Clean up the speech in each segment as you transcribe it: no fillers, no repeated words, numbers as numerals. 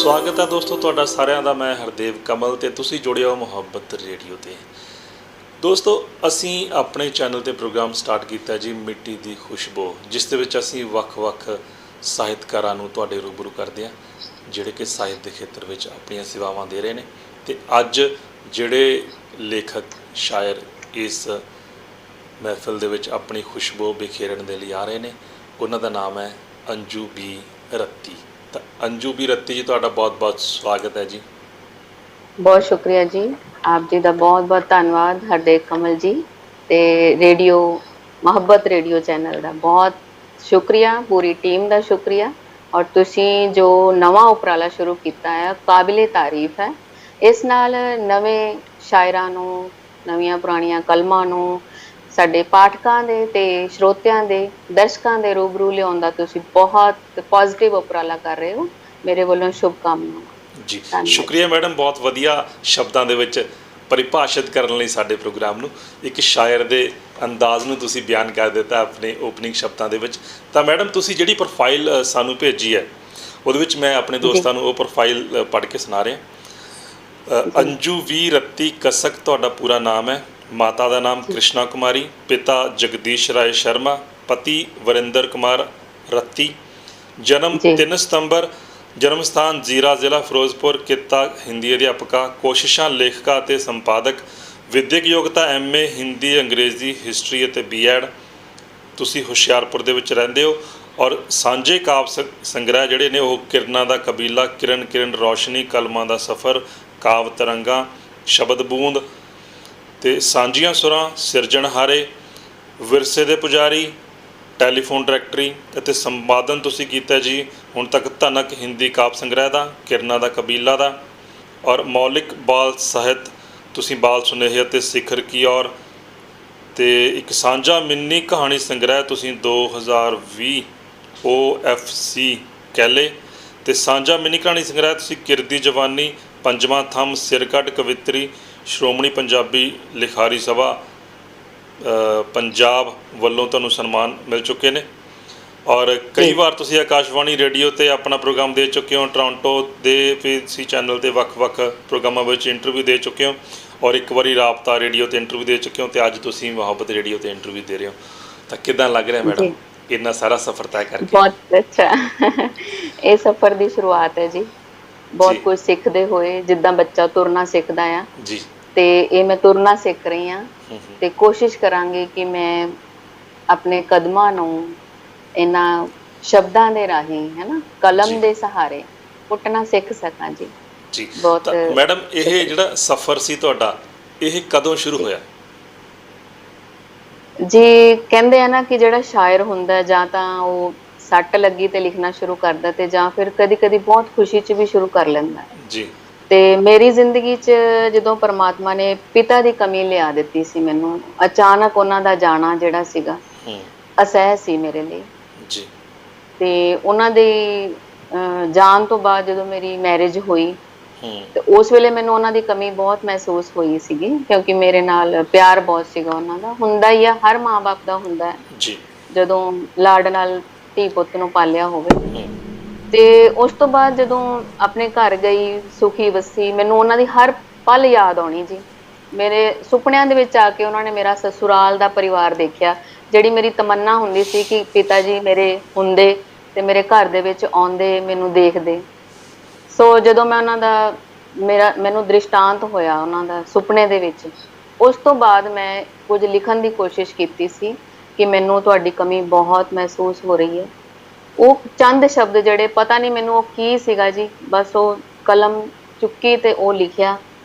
ਸਵਾਗਤ ਹੈ ਦੋਸਤੋ ਤੁਹਾਡਾ ਸਾਰਿਆਂ ਦਾ। ਮੈਂ ਹਰਦੇਵ ਕਮਲ ਤੇ ਤੁਸੀਂ ਜੁੜੇ ਹੋ ਮੁਹੱਬਤ ਰੇਡੀਓ ਤੇ। ਦੋਸਤੋ ਅਸੀਂ ਆਪਣੇ ਚੈਨਲ ਤੇ ਪ੍ਰੋਗਰਾਮ ਸਟਾਰਟ ਕੀਤਾ ਜੀ ਮਿੱਟੀ ਦੀ ਖੁਸ਼ਬੂ, ਜਿਸ ਦੇ ਵਿੱਚ ਅਸੀਂ ਵੱਖ-ਵੱਖ ਸਾਹਿਤਕਾਰਾਂ ਨੂੰ ਤੁਹਾਡੇ ਰੂਬਰੂ ਕਰਦੇ ਹਾਂ ਜਿਹੜੇ ਕਿ ਸਾਹਿਤ ਦੇ ਖੇਤਰ ਵਿੱਚ ਆਪਣੀਆਂ ਸੇਵਾਵਾਂ ਦੇ ਰਹੇ ਨੇ। ਤੇ ਅੱਜ ਜਿਹੜੇ ਲੇਖਕ ਸ਼ਾਇਰ ਇਸ ਮਹਿਫਿਲ ਦੇ ਵਿੱਚ ਆਪਣੀ ਖੁਸ਼ਬੂ ਬਿਖੇਰਨ ਦੇ ਲਈ ਆ ਰਹੇ ਨੇ, ਉਹਨਾਂ ਦਾ ਨਾਮ ਹੈ ਅੰਜੂ ਬੀ ਰੱਤੀ। ਤਾਂ ਅੰਜੂ ਬੀ ਰੱਤੀ ਜੀ, ਤੁਹਾਡਾ ਬਹੁਤ-ਬਹੁਤ ਸਵਾਗਤ ਹੈ ਜੀ। ਬਹੁਤ ਸ਼ੁਕਰੀਆ ਜੀ, ਆਪ ਜੀ ਦਾ ਬਹੁਤ-ਬਹੁਤ ਧੰਨਵਾਦ ਹਰਦੇਵ ਕਮਲ ਜੀ। ਤੇ ਰੇਡੀਓ ਮੁਹੱਬਤ ਰੇਡੀਓ ਚੈਨਲ ਦਾ ਬਹੁਤ ਸ਼ੁਕਰੀਆ, ਪੂਰੀ ਟੀਮ ਦਾ ਸ਼ੁਕਰੀਆ। ਔਰ ਤੁਸੀਂ ਜੋ ਨਵਾਂ ਉਪਰਾਲਾ ਸ਼ੁਰੂ ਕੀਤਾ ਹੈ ਕਾਬਿਲੇ ਤਾਰੀਫ ਹੈ। ਇਸ ਨਾਲ ਨਵੇਂ ਸ਼ਾਇਰਾਂ ਨੂੰ, ਨਵੀਆਂ ਪੁਰਾਣੀਆਂ ਕਲਮਾਂ ਨੂੰ ਸਾਡੇ ਪਾਠਕਾਂ ਦੇ ਤੇ ਸਰੋਤਿਆਂ ਦੇ, ਦਰਸ਼ਕਾਂ ਦੇ ਰੂਬਰੂ ਲਿਆਉਣ ਦਾ ਤੁਸੀਂ ਬਹੁਤ ਪੋਜ਼ਿਟਿਵ ਉਪਰਾਲਾ ਕਰ ਰਹੇ ਹੋ। ਮੇਰੇ ਵੱਲੋਂ ਸ਼ੁਭਕਾਮਨਾਵਾਂ ਜੀ। ਸ਼ੁਕਰੀਆ ਮੈਡਮ, ਬਹੁਤ ਵਧੀਆ ਸ਼ਬਦਾਂ ਦੇ ਵਿੱਚ ਪਰਿਭਾਸ਼ਿਤ ਕਰਨ ਲਈ ਸਾਡੇ ਪ੍ਰੋਗਰਾਮ ਨੂੰ, ਇੱਕ ਸ਼ਾਇਰ ਦੇ ਅੰਦਾਜ਼ ਨੂੰ ਤੁਸੀਂ ਬਿਆਨ ਕਰ ਦਿੱਤਾ ਆਪਣੇ ਓਪਨਿੰਗ ਸ਼ਬਦਾਂ ਦੇ ਵਿੱਚ। ਤਾਂ ਮੈਡਮ ਤੁਸੀਂ ਜਿਹੜੀ ਪ੍ਰੋਫਾਈਲ ਸਾਨੂੰ ਭੇਜੀ ਹੈ ਉਹਦੇ ਵਿੱਚ ਮੈਂ ਆਪਣੇ ਦੋਸਤਾਂ ਨੂੰ ਉਹ ਪ੍ਰੋਫਾਈਲ ਪੜ੍ਹ ਕੇ ਸੁਣਾ ਰਿਹਾ। ਅੰਜੂ ਬੀ ਰੱਤੀ ਕਸਕ ਤੁਹਾਡਾ ਪੂਰਾ ਨਾਮ ਹੈ। ਮਾਤਾ ਦਾ ਨਾਮ ਕ੍ਰਿਸ਼ਨਾ ਕੁਮਾਰੀ, ਪਿਤਾ ਜਗਦੀਸ਼ ਰਾਏ ਸ਼ਰਮਾ, ਪਤੀ ਵਰਿੰਦਰ ਕੁਮਾਰ ਰੱਤੀ। ਜਨਮ 3 ਸਤੰਬਰ, ਜਨਮ ਸਥਾਨ ਜ਼ੀਰਾ, ਜ਼ਿਲ੍ਹਾ ਫਿਰੋਜ਼ਪੁਰ। ਕਿੱਤਾ ਹਿੰਦੀ ਅਧਿਆਪਕਾ, ਕੋਸ਼ਿਸ਼ਾਂ ਲੇਖਕਾ ਅਤੇ ਸੰਪਾਦਕ। ਵਿਦਿਅਕ ਯੋਗਤਾ MA ਹਿੰਦੀ, ਅੰਗਰੇਜ਼ੀ, ਹਿਸਟਰੀ ਅਤੇ B.Ed। ਤੁਸੀਂ ਹੁਸ਼ਿਆਰਪੁਰ ਦੇ ਵਿੱਚ ਰਹਿੰਦੇ ਹੋ। ਔਰ ਸਾਂਝੇ ਕਾਵਿ ਸੰਗ੍ਰਹਿ ਜਿਹੜੇ ਨੇ ਉਹ ਕਿਰਨਾਂ ਦਾ ਕਬੀਲਾ, ਕਿਰਨ ਕਿਰਨ ਰੌਸ਼ਨੀ, ਕਲਮਾਂ ਦਾ ਸਫ਼ਰ, ਕਾਵਿ ਤਰੰਗਾਂ, ਸ਼ਬਦ ਬੂੰਦ ਅਤੇ ਸਾਂਝੀਆਂ ਸੁਰਾਂ, ਸਿਰਜਣਹਾਰੇ, ਵਿਰਸੇ ਦੇ ਪੁਜਾਰੀ, ਟੈਲੀਫੋਨ ਡਾਇਰੈਕਟਰੀ ਅਤੇ ਸੰਪਾਦਨ ਤੁਸੀਂ ਕੀਤਾ ਜੀ ਹੁਣ ਤੱਕ ਧਨਕ ਹਿੰਦੀ ਕਾਵਿ ਸੰਗ੍ਰਹਿ ਦਾ, ਕਿਰਨਾਂ ਦਾ ਕਬੀਲਾ ਦਾ। ਔਰ ਮੌਲਿਕ ਬਾਲ ਸਾਹਿਤ ਤੁਸੀਂ ਬਾਲ ਸੁਨੇਹੇ ਅਤੇ ਸਿਖਰ ਕੀ ਔਰ, ਅਤੇ ਇੱਕ ਸਾਂਝਾ ਮਿੰਨੀ ਕਹਾਣੀ ਸੰਗ੍ਰਹਿ ਤੁਸੀਂ 2020 OFC ਕਹਿਲੇ, ਅਤੇ ਸਾਂਝਾ ਮਿੰਨੀ ਕਹਾਣੀ ਸੰਗ੍ਰਹਿ ਤੁਸੀਂ ਕਿਰਦੀ ਜਵਾਨੀ, ਪੰਜਵਾਂ ਥੰਮ, ਸਿਰਕੱਢ ਕਵਿੱਤਰੀ, ਸ਼੍ਰੋਮਣੀ ਪੰਜਾਬੀ ਲਿਖਾਰੀ ਸਭਾ ਪੰਜਾਬ ਵੱਲੋਂ ਤੁਹਾਨੂੰ ਸਨਮਾਨ ਮਿਲ ਚੁੱਕੇ ਨੇ। ਔਰ ਕਈ ਵਾਰ ਤੁਸੀਂ ਆਕਾਸ਼ਵਾਣੀ ਰੇਡੀਓ 'ਤੇ ਆਪਣਾ ਪ੍ਰੋਗਰਾਮ ਦੇ ਚੁੱਕੇ ਹੋ, ਟੋਰਾਂਟੋ ਦੇ PBC ਚੈਨਲ 'ਤੇ ਵੱਖ-ਵੱਖ ਪ੍ਰੋਗਰਾਮਾਂ ਵਿੱਚ ਇੰਟਰਵਿਊ ਦੇ ਚੁੱਕੇ ਹੋ, ਔਰ ਇੱਕ ਵਾਰੀ ਰਾਬਤਾ ਰੇਡੀਓ 'ਤੇ ਇੰਟਰਵਿਊ ਦੇ ਚੁੱਕੇ ਹੋ, ਅਤੇ ਅੱਜ ਤੁਸੀਂ ਮੁਹੱਬਤ ਰੇਡੀਓ 'ਤੇ ਇੰਟਰਵਿਊ ਦੇ ਰਹੇ ਹੋ। ਤਾਂ ਕਿੱਦਾਂ ਲੱਗ ਰਿਹਾ ਮੈਡਮ ਇੰਨਾ ਸਾਰਾ ਸਫ਼ਰ ਤੈਅ ਕਰਕੇ? ਬਹੁਤ ਅੱਛਾ। ਇਹ ਸਫ਼ਰ ਦੀ ਸ਼ੁਰੂਆਤ ਹੈ ਜੀ, ਬਹੁਤ ਕੁਝ ਸਿੱਖਦੇ ਹੋਏ। ਜਿੱਦਾਂ ਬੱਚਾ ਤੁਰਨਾ ਸਿੱਖਦਾ ਆ ਜੀ, ਤੇ ਇਹ ਮੈਂ ਤੁਰਨਾ ਸਿੱਖ ਰਹੀ ਹਾਂ। ਤੇ ਕੋਸ਼ਿਸ਼ ਕਰਾਂਗੀ ਕਿ ਮੈਂ ਆਪਣੇ ਕਦਮਾਂ ਨੂੰ ਇਹਨਾਂ ਸ਼ਬਦਾਂ ਦੇ ਰਾਹੀਂ, ਹੈ ਨਾ, ਕਲਮ ਦੇ ਸਹਾਰੇ ਪੁੱਟਣਾ ਸਿੱਖ ਸਕਾਂ ਜੀ। ਜੀ। ਬਹੁਤ ਮੈਡਮ ਇਹ ਜਿਹੜਾ ਸਫ਼ਰ ਸੀ ਤੁਹਾਡਾ, ਇਹ ਕਦੋਂ ਸ਼ੁਰੂ ਹੋਇਆ ਜੀ? ਕਹਿੰਦੇ ਆ ਨਾ ਕਿ ਜਿਹੜਾ ਸ਼ਾਇਰ ਹੁੰਦਾ ਜਾਂ ਤਾਂ ਉਹ ਸੱਟ ਲੱਗੀ ਤੇ ਲਿਖਣਾ ਸ਼ੁਰੂ ਕਰਦਾ, ਤੇ ਜਾਂ ਫਿਰ ਕਦੀ-ਕਦੀ ਬਹੁਤ ਖੁਸ਼ੀ 'ਚ ਵੀ ਸ਼ੁਰੂ ਕਰ ਲੈਂਦਾ ਜੀ। ਤੇ ਮੇਰੀ ਜ਼ਿੰਦਗੀ 'ਚ ਜਦੋਂ ਪਰਮਾਤਮਾ ਨੇ ਪਿਤਾ ਦੀ ਕਮੀ ਲਿਆ ਦਿੱਤੀ ਸੀ ਮੈਨੂੰ, ਅਚਾਨਕ ਉਹਨਾਂ ਦਾ ਜਾਣਾ ਜਿਹੜਾ ਸੀਗਾ ਅਸਹਿ ਸੀ ਮੇਰੇ ਲਈ ਜੀ। ਤੇ ਉਹਨਾਂ ਦੀ ਜਾਣ ਤੋਂ ਬਾਅਦ ਜਦੋਂ ਮੇਰੀ ਮੈਰਿਜ ਹੋਈ ਤੇ ਉਸ ਵੇਲੇ ਮੈਨੂੰ ਉਹਨਾਂ ਦੀ ਕਮੀ ਬਹੁਤ ਮਹਿਸੂਸ ਹੋਈ ਸੀਗੀ, ਕਿਉਂਕਿ ਮੇਰੇ ਨਾਲ ਪਿਆਰ ਬਹੁਤ ਸੀਗਾ ਉਹਨਾਂ ਦਾ। ਹੁੰਦਾ ਹੀ ਆ, ਹਰ ਮਾਂ-ਬਾਪ ਦਾ ਹੁੰਦਾ ਹੈ ਜੀ, ਜਦੋਂ ਲਾਡ ਨਾਲ ਧੀ ਪੁੱਤ ਨੂੰ ਪਾਲਿਆ ਹੋਵੇ। ਤੇ ਉਸ ਤੋਂ ਬਾਅਦ ਜਦੋਂ ਆਪਣੇ ਘਰ ਗਈ, ਸੁਖੀ ਵਸੀ, ਮੈਨੂੰ ਉਹਨਾਂ ਦੀ ਹਰ ਪਲ ਯਾਦ ਆਉਣੀ ਜੀ। ਮੇਰੇ ਸੁਪਨਿਆਂ ਦੇ ਵਿੱਚ ਆ ਕੇ ਉਹਨਾਂ ਨੇ ਮੇਰਾ ਸਸੁਰਾਲ ਦਾ ਪਰਿਵਾਰ ਦੇਖਿਆ। ਜਿਹੜੀ ਮੇਰੀ ਤਮੰਨਾ ਹੁੰਦੀ ਸੀ ਕਿ ਪਿਤਾ ਜੀ ਮੇਰੇ ਹੁੰਦੇ ਤੇ ਮੇਰੇ ਘਰ ਦੇ ਵਿੱਚ ਆਉਂਦੇ, ਮੈਨੂੰ ਦੇਖਦੇ। ਸੋ ਜਦੋਂ ਮੈਂ ਉਹਨਾਂ ਦਾ, ਮੈਨੂੰ ਦ੍ਰਿਸ਼ਟਾਂਤ ਹੋਇਆ ਉਹਨਾਂ ਦਾ ਸੁਪਨੇ ਦੇ ਵਿੱਚ, ਉਸ ਤੋਂ ਬਾਅਦ ਮੈਂ ਕੁਝ ਲਿਖਣ ਦੀ ਕੋਸ਼ਿਸ਼ ਕੀਤੀ ਸੀ ਕਿ ਮੈਨੂੰ ਤੁਹਾਡੀ ਕਮੀ ਬਹੁਤ ਮਹਿਸੂਸ ਹੋ ਰਹੀ ਹੈ। ਉਹ ਚੰਦ ਸ਼ਬਦ ਜਿਹੜੇ, ਪਤਾ ਨਹੀਂ ਮੈਨੂੰ ਉਹ ਕੀ ਸੀਗਾ ਜੀ, ਬਸ ਉਹ ਕਲਮ ਚੁੱਕੀ ਤੇ ਉਹ ਲਿਖਿਆ।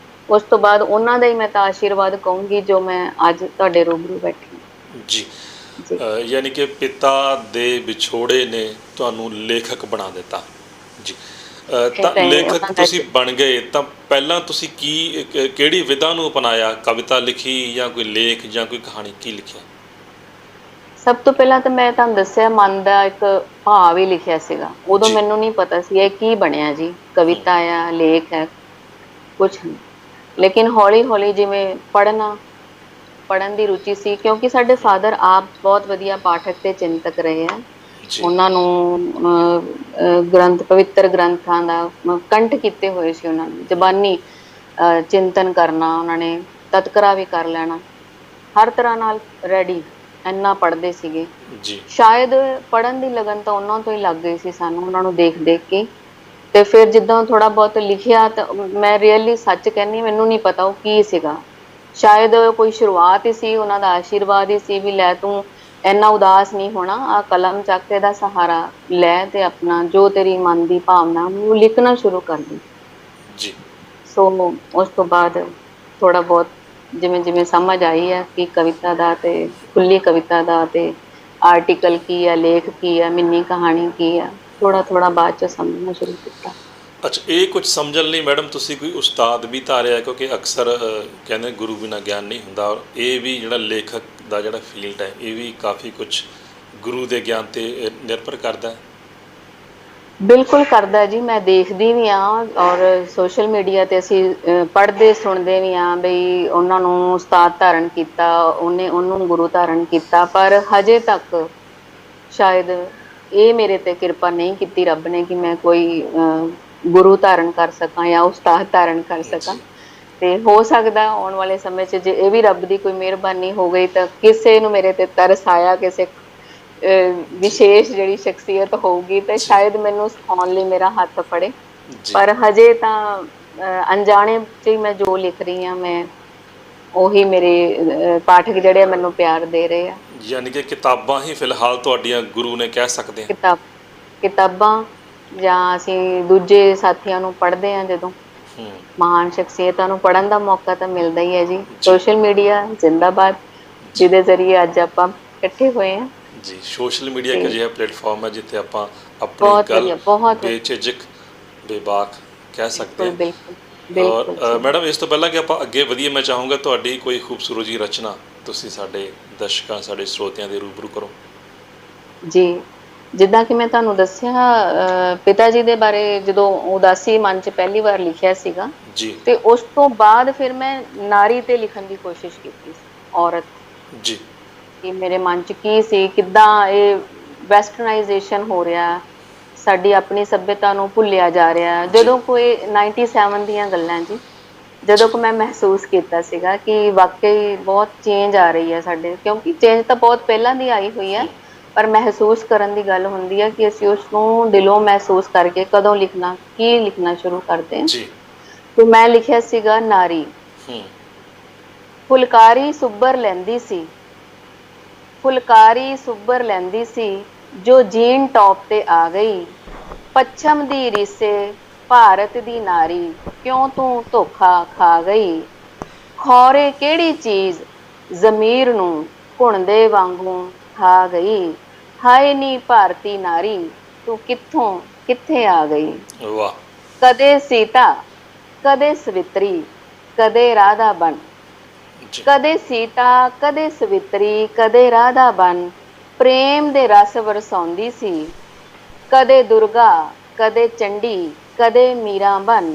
ਉਸ ਤੋਂ ਬਾਅਦ ਉਹਨਾਂ ਦਾ ਹੀ ਮੈਂ ਤਾਂ ਆਸ਼ੀਰਵਾਦ ਕਹੂੰਗੀ ਜੋ ਮੈਂ ਅੱਜ ਤੁਹਾਡੇ ਰੂਬਰੂ ਬੈਠੀ ਜੀ। ਯਾਨੀ ਕਿ ਪਿਤਾ ਦੇ ਵਿਛੋੜੇ ਨੇ ਤੁਹਾਨੂੰ ਲੇਖਕ ਬਣਾ ਦਿੱਤਾ ਜੀ। ਤਾਂ ਲੇਖਕ ਤੁਸੀਂ ਬਣ ਗਏ, ਤਾਂ ਪਹਿਲਾਂ ਤੁਸੀਂ ਕਿਹੜੀ ਵਿਧਾ ਨੂੰ ਅਪਣਾਇਆ? ਕਵਿਤਾ ਲਿਖੀ ਜਾਂ ਕੋਈ ਲੇਖ ਜਾਂ ਕੋਈ ਕਹਾਣੀ, ਕੀ ਲਿਖਿਆ? ਸਭ ਤੋਂ ਪਹਿਲਾਂ ਤਾਂ ਮੈਂ ਤੁਹਾਨੂੰ ਦੱਸਿਆ, ਮਨ ਦਾ ਇੱਕ ਭਾਵ ਹੀ ਲਿਖਿਆ ਸੀਗਾ। ਉਦੋਂ ਮੈਨੂੰ ਨਹੀਂ ਪਤਾ ਸੀ ਇਹ ਕੀ ਬਣਿਆ ਜੀ, ਕਵਿਤਾ ਆ, ਲੇਖ ਹੈ, ਕੁਛ ਨਹੀਂ। ਲੇਕਿਨ ਹੌਲੀ-ਹੌਲੀ ਜਿਵੇਂ ਪੜ੍ਹਨ ਦੀ ਰੁਚੀ ਸੀ, ਕਿਉਂਕਿ ਸਾਡੇ ਫਾਦਰ ਆਪ ਬਹੁਤ ਵਧੀਆ ਪਾਠਕ ਤੇ ਚਿੰਤਕ ਰਹੇ ਆ। ਜੀ ਉਹਨਾਂ ਨੂੰ ਗ੍ਰੰਥ ਪਵਿੱਤਰ ਗ੍ਰੰਥਾਂ ਦਾ ਕੰਠ ਕੀਤੇ ਹੋਏ ਸੀ। ਉਹਨਾਂ ਨੇ ਜ਼ਬਾਨੀ ਚਿੰਤਨ ਕਰਨਾ, ਉਹਨਾਂ ਨੇ ਤਤਕਰਾ ਵੀ ਕਰ ਲੈਣਾ, ਹਰ ਤਰ੍ਹਾਂ ਨਾਲ ਰੈਡੀ, ਇੰਨਾ ਪੜ੍ਹਦੇ ਸੀਗੇ। ਜੀ ਸ਼ਾਇਦ ਪੜ੍ਹਨ ਦੀ ਲਗਨ ਤਾਂ ਉਹਨਾਂ ਤੋਂ ਹੀ ਲੱਗ ਗਈ ਸੀ ਸਾਨੂੰ, ਉਹਨਾਂ ਨੂੰ ਦੇਖ ਦੇਖ ਕੇ। ਤੇ ਫਿਰ ਜਿੱਦਾਂ ਥੋੜਾ ਬਹੁਤ ਲਿਖਿਆ, ਤਾਂ ਮੈਂ ਰੀਅਲੀ ਸੱਚ ਕਹਿੰਦੀ, ਮੈਨੂੰ ਨਹੀਂ ਪਤਾ ਉਹ ਕੀ ਸੀਗਾ। ਸ਼ਾਇਦ ਕੋਈ ਸ਼ੁਰੂਆਤ ਹੀ ਸੀ, ਉਹਨਾਂ ਦਾ ਆਸ਼ੀਰਵਾਦ ਹੀ ਸੀ ਵੀ ਲੈ ਤੂੰ ਇੰਨਾ ਉਦਾਸ ਨਹੀਂ ਹੋਣਾ, ਆ ਕਲਮ ਚੱਕ ਕੇ ਦਾ ਸਹਾਰਾ ਲੈ ਤੇ ਆਪਣਾ ਜੋ ਤੇਰੀ ਮਨ ਦੀ ਭਾਵਨਾ ਉਹ ਲਿਖਣਾ ਸ਼ੁਰੂ ਕਰ ਦੇ। ਜੀ ਸੋ ਉਸ ਤੋਂ ਬਾਅਦ ਥੋੜਾ ਬਹੁਤ ਜਿਵੇਂ ਜਿਵੇਂ ਸਮਝ ਆਈ ਹੈ ਕਿ ਕਵਿਤਾ ਦਾ ਤੇ ਖੁੱਲੀ ਕਵਿਤਾ ਦਾ ਤੇ ਆਰਟੀਕਲ ਕੀ ਆ, ਲੇਖ ਕੀ ਆ, ਮਿੰਨੀ ਕਹਾਣੀ ਕੀ ਆ, ਥੋੜਾ ਥੋੜਾ ਬਾਅਦ ਚ ਸਮਝਣਾ ਸ਼ੁਰੂ ਕੀਤਾ। ਅੱਛਾ, ਇਹ ਕੁਝ ਸਮਝਣ ਲਈ ਮੈਡਮ ਤੁਸੀਂ ਕੋਈ ਉਸਤਾਦ ਵੀ ਧਾਰਿਆ? ਕਿਉਂਕਿ ਅਕਸਰ ਕਹਿੰਦੇ ਗੁਰੂ ਬਿਨਾਂ ਗਿਆਨ ਨਹੀਂ ਹੁੰਦਾ, ਔਰ ਇਹ ਵੀ ਜਿਹੜਾ ਲੇਖਕ ਦਾ ਜਿਹੜਾ ਫੀਲਡ ਹੈ ਇਹ ਵੀ ਕਾਫੀ ਕੁਝ ਗੁਰੂ ਦੇ ਗਿਆਨ 'ਤੇ ਨਿਰਭਰ ਕਰਦਾ ਹੈ। ਬਿਲਕੁਲ ਕਰਦਾ ਜੀ, ਮੈਂ ਦੇਖਦੀ ਵੀ ਹਾਂ ਔਰ ਸੋਸ਼ਲ ਮੀਡੀਆ ਤੇ ਅਸੀਂ ਪੜ੍ਹਦੇ ਸੁਣਦੇ ਵੀ ਹਾਂ ਬਈ ਉਹਨਾਂ ਨੂੰ ਉਸਤਾਦ ਧਾਰਨ ਕੀਤਾ, ਉਹਨੂੰ ਗੁਰੂ ਧਾਰਨ ਕੀਤਾ, ਪਰ ਹਜੇ ਤੱਕ ਸ਼ਾਇਦ ਇਹ ਮੇਰੇ ਤੇ ਕਿਰਪਾ ਨਹੀਂ ਕੀਤੀ ਰੱਬ ਨੇ ਕਿ ਮੈਂ ਕੋਈ ਗੁਰੂ ਧਾਰਨ ਕਰ ਸਕਾਂ ਜਾਂ ਉਸਤਾਦ ਧਾਰਨ ਕਰ ਸਕਾਂ। ਜੀ ਤੇ ਹੋ ਸਕਦਾ ਆਉਣ ਵਾਲੇ ਸਮੇਂ 'ਚ ਜੇ ਇਹ ਵੀ ਰੱਬ ਦੀ ਕੋਈ ਮਿਹਰਬਾਨੀ ਹੋ ਗਈ ਤਾਂ ਕਿਸੇ ਨੂੰ ਮੇਰੇ ਤੇ ਤਰਸ ਆਇਆ, ਕਿਸੇ ਜੀ ਵਿਸ਼ੇਸ਼ ਜਿਹੜੀ ਸ਼ਖਸੀਅਤ ਹੋਊਗੀ ਤੇ ਜੀ ਸ਼ਾਇਦ ਮੈਨੂੰ ਸਿਖਾਉਣ ਲਈ ਮੇਰਾ ਹੱਥ ਫੜੇ। ਜੀ ਪਰ ਹਜੇ ਤਾਂ ਅਣਜਾਣੇ 'ਚ ਹੀ ਮੈਂ ਜੋ ਲਿਖ ਰਹੀ ਹਾਂ, ਮੈਂ ਉਹੀ ਮੇਰੇ ਪਾਠਕ ਜਿਹੜੇ ਆ ਮੈਨੂੰ ਪਿਆਰ ਦੇ ਰਹੇ ਆ। ਯਾਨੀ ਕਿ ਕਿਤਾਬਾਂ ਹੀ ਫਿਲਹਾਲ ਤੁਹਾਡੀਆਂ ਗੁਰੂ ਨੇ ਕਹਿ ਸਕਦੇ ਹਾਂ। ਕਿਤਾਬ ਕਿਤਾਬਾਂ ਜਾਂ ਅਸੀਂ ਦੂਜੇ ਸਾਥੀਆਂ ਨੂੰ ਪੜ੍ਹਦੇ ਹਾਂ, ਜਦੋਂ ਹੂੰ ਮਹਾਨ ਸ਼ਖਸੀਅਤਾਂ ਨੂੰ ਪੜ੍ਹਨ ਦਾ ਮੌਕਾ ਤਾਂ ਮਿਲਦਾ ਹੀ ਹੈ ਜੀ। ਜੀ ਸੋਸ਼ਲ ਮੀਡੀਆ ਜ਼ਿੰਦਾਬਾਦ, ਜੀ ਜਿਹਦੇ ਜ਼ਰੀਏ ਅੱਜ ਆਪਾਂ ਇਕੱਠੇ ਹੋਏ ਹਾਂ। ਜੀ ਸੋਸ਼ਲ ਮੀਡੀਆ ਇੱਕ ਤੇ ਅਜਿਹਾ ਪਲੇਟਫਾਰਮ ਹੈ ਜਿੱਥੇ ਆਪਾਂ ਆਪਣੀ ਬਹੁਤ ਗੱਲ ਵਧੀਆ, ਬਹੁਤ ਵਧੀਆ। ਬੇਝਿਜਕ ਬੇਬਾਕ ਕਹਿ ਸਕਦੇ ਬਿਲਕੁਲ ਹਾਂ। ਬਿਲਕੁਲ ਔਰ ਬਿਲਕੁਲ ਜੀ। ਮੈਡਮ, ਇਸ ਤੋਂ ਪਹਿਲਾਂ ਕਿ ਆਪਾਂ ਅੱਗੇ ਵਧੀਏ, ਮੈਂ ਚਾਹੂੰਗਾ ਤੁਹਾਡੀ ਕੋਈ ਖੂਬਸੂਰਤ ਜਿਹੀ ਰਚਨਾ ਤੁਸੀਂ ਸਾਡੇ ਦਰਸ਼ਕਾਂ, ਸਾਡੇ ਸਰੋਤਿਆਂ ਦੇ ਰੂਬਰੂ ਕਰੋ। ਜੀ, ਜਿੱਦਾਂ ਕਿ ਮੈਂ ਤੁਹਾਨੂੰ ਦੱਸਿਆ, ਪਿਤਾ ਜੀ ਦੇ ਬਾਰੇ ਜਦੋਂ ਉਦਾਸੀ ਮਨ 'ਚ ਪਹਿਲੀ ਵਾਰ ਲਿਖਿਆ ਸੀਗਾ, ਜੀ ਤੇ ਉਸ ਤੋਂ ਬਾਅਦ ਫਿਰ ਮੈਂ ਨਾਰੀ ਤੇ ਲਿਖਣ ਦੀ ਕੋਸ਼ਿਸ਼ ਕੀਤੀ ਸੀ, ਔਰਤ। ਜੀ ਕਿ ਮੇਰੇ ਮਨ 'ਚ ਕੀ ਸੀ, ਕਿੱਦਾਂ ਇਹ ਵੈਸਟਰਨਾਈਜੇਸ਼ਨ ਹੋ ਰਿਹਾ, ਸਾਡੀ ਆਪਣੀ ਸੱਭਿਅਤਾ ਨੂੰ ਭੁੱਲਿਆ ਜਾ ਰਿਹਾ। ਜੀ ਜਦੋਂ ਕੋਈ 97 ਦੀਆਂ ਗੱਲਾਂ ਜੀ, ਜਦੋਂ ਜੀ ਕਿ ਮੈਂ ਮਹਿਸੂਸ ਕੀਤਾ ਸੀਗਾ ਕਿ ਵਾਕਈ ਬਹੁਤ ਚੇਂਜ ਆ ਰਹੀ ਹੈ ਸਾਡੇ, ਕਿਉਂਕਿ ਚੇਂਜ ਤਾਂ ਬਹੁਤ ਪਹਿਲਾਂ ਦੀ ਆਈ ਹੋਈ ਹੈ, ਹੂੰ ਪਰ ਮਹਿਸੂਸ ਕਰਨ ਦੀ ਗੱਲ ਹੁੰਦੀ ਹੈ ਕਿ ਅਸੀਂ ਉਸ ਨੂੰ ਦਿਲੋਂ ਮਹਿਸੂਸ ਕਰਕੇ ਕਦੋਂ ਲਿਖਣਾ, ਕੀ ਲਿਖਣਾ ਸ਼ੁਰੂ ਕਰਦੇ ਹਾਂ। ਜੀ ਤੇ ਮੈਂ ਲਿਖਿਆ ਸੀਗਾ ਨਾਰੀ। ਹੂੰ ਫੁਲਕਾਰੀ ਸੁੱਬਰ ਲੈਂਦੀ ਸੀ, ਫੁਲਕਾਰੀ ਸੁੱਬਰ ਲੈਂਦੀ ਸੀ, ਜੋ ਜੀਨ ਟੌਪ ਤੇ ਆ ਗਈ। ਪੱਛਮ ਦੀ ਰੀਸੇ ਭਾਰਤ ਦੀ ਨਾਰੀ, ਕਿਉਂ ਤੂੰ ਧੋਖਾ ਖਾ ਗਈ। ਖੌਰੇ ਕਿਹੜੀ ਚੀਜ਼ ਜ਼ਮੀਰ ਨੂੰ ਘੁਣਦੇ ਵਾਂਗੂ ਖਾ ਗਈ। ਹਾਏ ਨੀ ਭਾਰਤੀ ਨਾਰੀ, ਤੂੰ ਕਿੱਥੋਂ ਕਿੱਥੇ ਆ ਗਈ। ਵਾਹ ਕਦੇ ਸੀਤਾ, ਕਦੇ ਸਵਿਤਰੀ, ਕਦੇ ਰਾਧਾ ਬਣ। ਜੀ ਕਦੇ ਸੀਤਾ, ਕਦੇ ਸਵਿਤਰੀ, ਕਦੇ ਰਾਧਾ ਬਣ, ਪ੍ਰੇਮ ਦੇ ਰਸ ਵਰਸਾਉਂਦੀ ਸੀ। ਕਦੇ ਦੁਰਗਾ, ਕਦੇ ਚੰਡੀ, ਕਦੇ ਮੀਰਾ ਬਣ,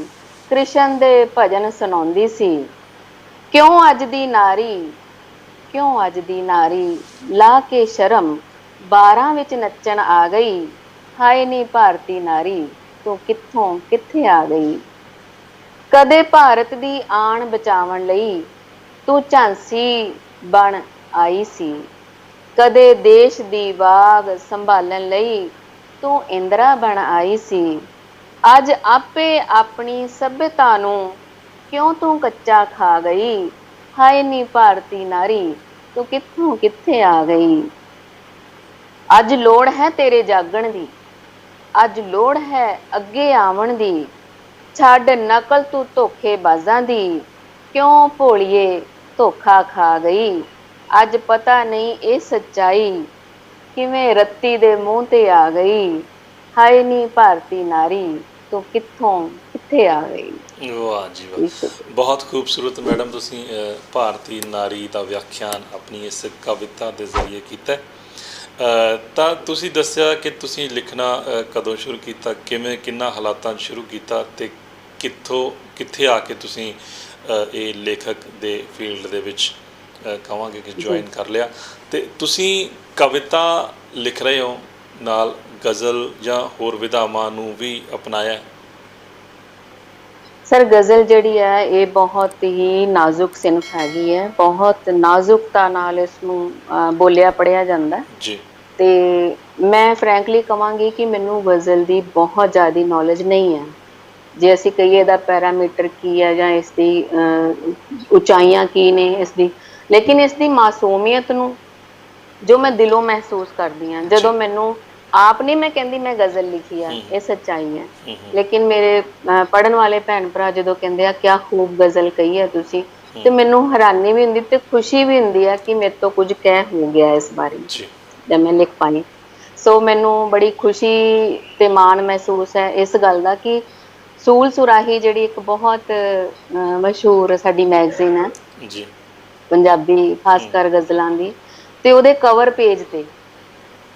ਕ੍ਰਿਸ਼ਨ ਦੇ ਭਜਨ ਸੁਣਾਉਂਦੀ ਸੀ। ਕਿਉਂ ਅੱਜ ਦੀ ਨਾਰੀ, ਕਿਉਂ ਅੱਜ ਦੀ ਨਾਰੀ ਲਾ ਕੇ ਸ਼ਰਮ 12 ਵਿੱਚ ਨੱਚਣ ਆ ਗਈ। ਹਾਏ ਨੀ ਭਾਰਤੀ ਨਾਰੀ, ਤੂੰ ਕਿੱਥੋਂ ਕਿੱਥੇ ਆ ਗਈ। ਕਦੇ ਭਾਰਤ ਦੀ ਆਣ ਬਚਾਵਣ ਲਈ ਤੂੰ ਝਾਂਸੀ ਬਣ ਆਈ ਸੀ। ਕਦੇ ਦੇਸ਼ ਦੀ ਵਾਗ ਸੰਭਾਲਣ ਲਈ ਤੂੰ ਇੰਦਰਾ ਬਣ ਆਈ ਸੀ। ਅੱਜ ਆਪੇ ਆਪਣੀ ਸਭਿਅਤਾ ਨੂੰ ਕਿਉਂ ਤੂੰ ਕੱਚਾ ਖਾ ਗਈ। ਹਾਏ ਨੀ ਭਾਰਤੀ ਨਾਰੀ, ਤੂੰ ਕਿੱਥੋਂ ਕਿੱਥੇ ਆ ਗਈ। ਅੱਜ ਲੋੜ ਹੈ ਤੇਰੇ ਜਾਗਣ ਦੀ, ਅੱਜ ਲੋੜ ਹੈ ਅੱਗੇ ਆਵਣ ਦੀ। ਛੱਡ ਨਕਲ ਤੂੰ ਧੋਖੇਬਾਜ਼ਾਂ ਦੀ, ਕਿਉਂ ਭੋਲੀਏ ਧੋਖਾ ਖਾ ਗਈ। ਅੱਜ ਪਤਾ ਨਹੀਂ ਇਹ ਸੱਚਾਈ ਕਿਵੇਂ ਰੱਤੀ ਦੇ ਮੂੰਹ ਤੇ ਆ ਗਈ। ਹਾਏ ਨੀ ਭਾਰਤੀ ਨਾਰੀ, ਤੂੰ ਕਿੱਥੋਂ ਕਿੱਥੇ ਆ ਗਈ। ਵਾਹ ਜੀ ਵਾਹ, ਜੀ ਸ਼ੁਕਰੀਆ। ਬਹੁਤ ਖੂਬਸੂਰਤ ਮੈਡਮ, ਤੁਸੀਂ ਭਾਰਤੀ ਨਾਰੀ ਦਾ ਵਿਆਖਿਆਨ ਆਪਣੀ ਇਸ ਕਵਿਤਾ ਦੇ ਜ਼ਰੀਏ ਕੀਤਾ। ਤਾਂ ਤੁਸੀਂ ਦੱਸਿਆ ਕਿ ਤੁਸੀਂ ਲਿਖਣਾ ਕਦੋਂ ਸ਼ੁਰੂ ਕੀਤਾ, ਕਿਵੇਂ, ਕਿੰਨਾ ਹਾਲਾਤਾਂ 'ਚ ਸ਼ੁਰੂ ਕੀਤਾ ਅਤੇ ਕਿੱਥੋਂ ਕਿੱਥੇ ਆ ਕੇ ਤੁਸੀਂ ਇਹ ਲੇਖਕ ਦੇ ਫੀਲਡ ਦੇ ਵਿੱਚ ਕਹਾਂਗੇ ਕਿ ਜੁਆਇਨ ਕਰ ਲਿਆ। ਅਤੇ ਤੁਸੀਂ ਕਵਿਤਾ ਲਿਖ ਰਹੇ ਹੋ, ਨਾਲ ਗਜ਼ਲ ਜਾਂ ਹੋਰ ਵਿਧਾਵਾਂ ਨੂੰ ਵੀ ਅਪਣਾਇਆ? ਸਰ ਗਜ਼ਲ ਜਿਹੜੀ ਹੈ ਇਹ ਬਹੁਤ ਹੀ ਨਾਜ਼ੁਕ ਸਿਨਫ ਹੈਗੀ ਹੈ, ਬਹੁਤ ਨਾਜ਼ੁਕਤਾ ਨਾਲ ਇਸ ਨੂੰ ਬੋਲਿਆ ਪੜ੍ਹਿਆ ਜਾਂਦਾ ਹੈ। ਜੀ ਤੇ ਮੈਂ ਫਰੈਂਕਲੀ ਕਵਾਂਗੀ ਕਿ ਮੈਨੂੰ ਗਜ਼ਲ ਦੀ ਬਹੁਤ ਜ਼ਿਆਦਾ ਨੌਲੇਜ ਨਹੀਂ ਹੈ। ਜੇ ਅਸੀਂ ਕਹੀਏ ਇਹਦਾ ਪੈਰਾਮੀਟਰ ਕੀ ਹੈ ਜਾਂ ਇਸ ਦੀ ਉਚਾਈਆਂ ਕੀ ਨੇ ਇਸ ਦੀ, ਲੇਕਿਨ ਇਸ ਦੀ ਮਾਸੂਮੀਅਤ ਨੂੰ ਜੋ ਮੈਂ ਦਿਲੋਂ ਮਹਿਸੂਸ ਕਰਦੀ ਹਾਂ, ਜਦੋਂ ਮੈਨੂੰ ਆਪ ਨਹੀਂ ਮੈਂ ਕਹਿੰਦੀ ਮੈਂ ਗਜ਼ਲ ਲਿਖੀ ਆ, ਇਹ ਸੱਚਾਈ ਹੈ। ਲੇਕਿਨ ਮੇਰੇ ਪੜ੍ਹਨ ਵਾਲੇ ਭੈਣ ਭਰਾ ਜਦੋਂ ਕਹਿੰਦੇ ਆ ਕਿਆ ਖੂਬ ਗਜ਼ਲ ਕਹੀ ਹੈ ਤੁਸੀਂ, ਤੇ ਮੈਨੂੰ ਹੈਰਾਨੀ ਵੀ ਹੁੰਦੀ ਤੇ ਖੁਸ਼ੀ ਵੀ ਹੁੰਦੀ ਹੈ ਕਿ ਮੇਰੇ ਤੋਂ ਕੁਝ ਕਹਿ ਹੋ ਗਿਆ ਇਸ ਬਾਰੇ ਜੀ ਜਦ ਮੈਂ ਲਿਖ ਪਾਈ। ਸੋ ਮੈਨੂੰ ਬੜੀ ਖੁਸ਼ੀ ਤੇ ਮਾਣ ਮਹਿਸੂਸ ਹੈ ਇਸ ਗੱਲ ਦਾ ਕਿ ਸੂਲ ਸੁਰਾਹੀ ਜਿਹੜੀ ਇੱਕ ਬਹੁਤ ਮਸ਼ਹੂਰ ਸਾਡੀ ਮੈਗਜ਼ੀਨ ਹੈ ਜੀ ਪੰਜਾਬੀ ਖਾਸ ਕਰ ਗਜ਼ਲਾਂ ਦੀ, ਤੇ ਉਹਦੇ ਕਵਰ ਪੇਜ ਤੇ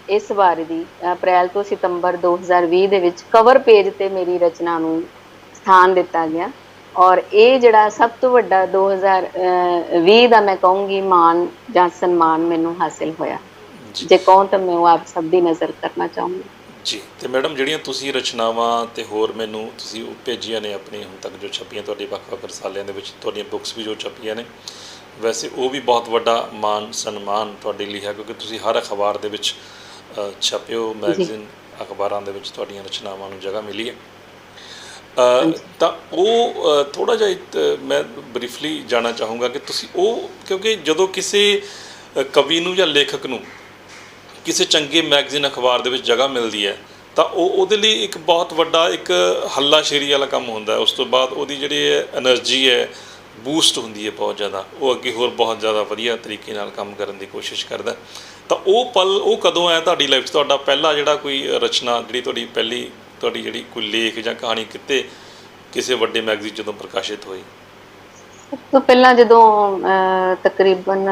ਇਸ ਵਾਰ ਦੀ ਅਪ੍ਰੈਲ ਤੋਂ ਸਤੰਬਰ 2020 ਦੇ ਵਿੱਚ ਕਵਰ ਪੇਜ ਤੇ ਮੇਰੀ ਰਚਨਾ ਨੂੰ ਸਥਾਨ ਦਿੱਤਾ ਗਿਆ। ਔਰ ਇਹ ਜਿਹੜਾ ਸਭ ਤੋਂ ਵੱਡਾ 2020 ਦਾ ਮੈਂ ਕਹੂੰਗੀ ਮਾਣ ਜਾਂ ਸਨਮਾਨ ਮੈਨੂੰ ਹਾਸਿਲ ਹੋਇਆ, ਜੀ ਜੇ ਕਹੂੰ ਤਾਂ ਮੈਂ ਉਹ ਆਪ ਸਭ ਦੀ ਨਜ਼ਰ ਕਰਨਾ ਚਾਹੂੰਗੀ। ਜੀ ਤੇ ਮੈਡਮ ਜਿਹੜੀਆਂ ਤੁਸੀਂ ਰਚਨਾਵਾਂ ਤੇ ਹੋਰ ਮੈਨੂੰ ਤੁਸੀਂ ਉਹ ਭੇਜੀਆਂ ਨੇ ਆਪਣੀ ਹੁਣ ਤੱਕ ਜੋ ਛਪੀਆਂ ਤੁਹਾਡੇ ਵੱਖ-ਵੱਖ ਰਸਾਲਿਆਂ ਦੇ ਵਿੱਚ, ਤੁਹਾਡੀਆਂ ਬੁੱਕਸ ਵੀ ਜੋ ਛਪੀਆਂ ਨੇ, ਵੈਸੇ ਉਹ ਵੀ ਬਹੁਤ ਵੱਡਾ ਮਾਣ ਸਨਮਾਨ ਤੁਹਾਡੇ ਲਈ ਹੈ ਕਿਉਂਕਿ ਤੁਸੀਂ ਹਰ ਅਖਬਾਰ ਦੇ ਵਿੱਚ ਛਪੇ ਹੋ, ਮੈਗਜ਼ੀਨ ਅਖਬਾਰਾਂ ਦੇ ਵਿੱਚ ਤੁਹਾਡੀਆਂ ਰਚਨਾਵਾਂ ਨੂੰ ਜਗ੍ਹਾ ਮਿਲੀ ਹੈ। ਤਾਂ ਉਹ ਥੋੜ੍ਹਾ ਜਿਹਾ ਮੈਂ ਬਰੀਫਲੀ ਜਾਣਨਾ ਚਾਹੂੰਗਾ ਕਿ ਤੁਸੀਂ ਉਹ, ਕਿਉਂਕਿ ਜਦੋਂ ਕਿਸੇ ਕਵੀ ਨੂੰ ਜਾਂ ਲੇਖਕ ਨੂੰ ਕਿਸੇ ਚੰਗੇ ਮੈਗਜ਼ੀਨ ਅਖਬਾਰ ਦੇ ਵਿੱਚ ਜਗ੍ਹਾ ਮਿਲਦੀ ਹੈ ਤਾਂ ਉਹਦੇ ਲਈ ਇੱਕ ਬਹੁਤ ਵੱਡਾ ਇੱਕ ਹੱਲਾਸ਼ੇਰੀ ਵਾਲਾ ਕੰਮ ਹੁੰਦਾ ਹੈ। ਉਸ ਤੋਂ ਬਾਅਦ ਉਹਦੀ ਜਿਹੜੀ ਐਨਰਜੀ ਹੈ ਬੂਸਟ ਹੁੰਦੀ ਹੈ ਬਹੁਤ ਜ਼ਿਆਦਾ, ਉਹ ਅੱਗੇ ਹੋਰ ਬਹੁਤ ਜ਼ਿਆਦਾ ਵਧੀਆ ਤਰੀਕੇ ਨਾਲ ਕੰਮ ਕਰਨ ਦੀ ਕੋਸ਼ਿਸ਼ ਕਰਦਾ। ਤਾਂ ਉਹ ਪਲ ਉਹ ਕਦੋਂ ਆਇਆ ਤੁਹਾਡੀ ਲਾਈਫ 'ਚ? ਤੁਹਾਡਾ ਪਹਿਲਾ ਜਿਹੜਾ ਕੋਈ ਰਚਨਾ ਜਿਹੜੀ ਤੁਹਾਡੀ ਜਿਹੜੀ ਕੋਈ ਲੇਖ ਜਾਂ ਕਹਾਣੀ ਕਿਤੇ ਕਿਸੇ ਵੱਡੇ ਮੈਗਜ਼ੀਨ ਜਦੋਂ ਪ੍ਰਕਾਸ਼ਿਤ ਹੋਈ? ਸਭ ਤੋਂ ਪਹਿਲਾਂ ਜਦੋਂ ਤਕਰੀਬਨ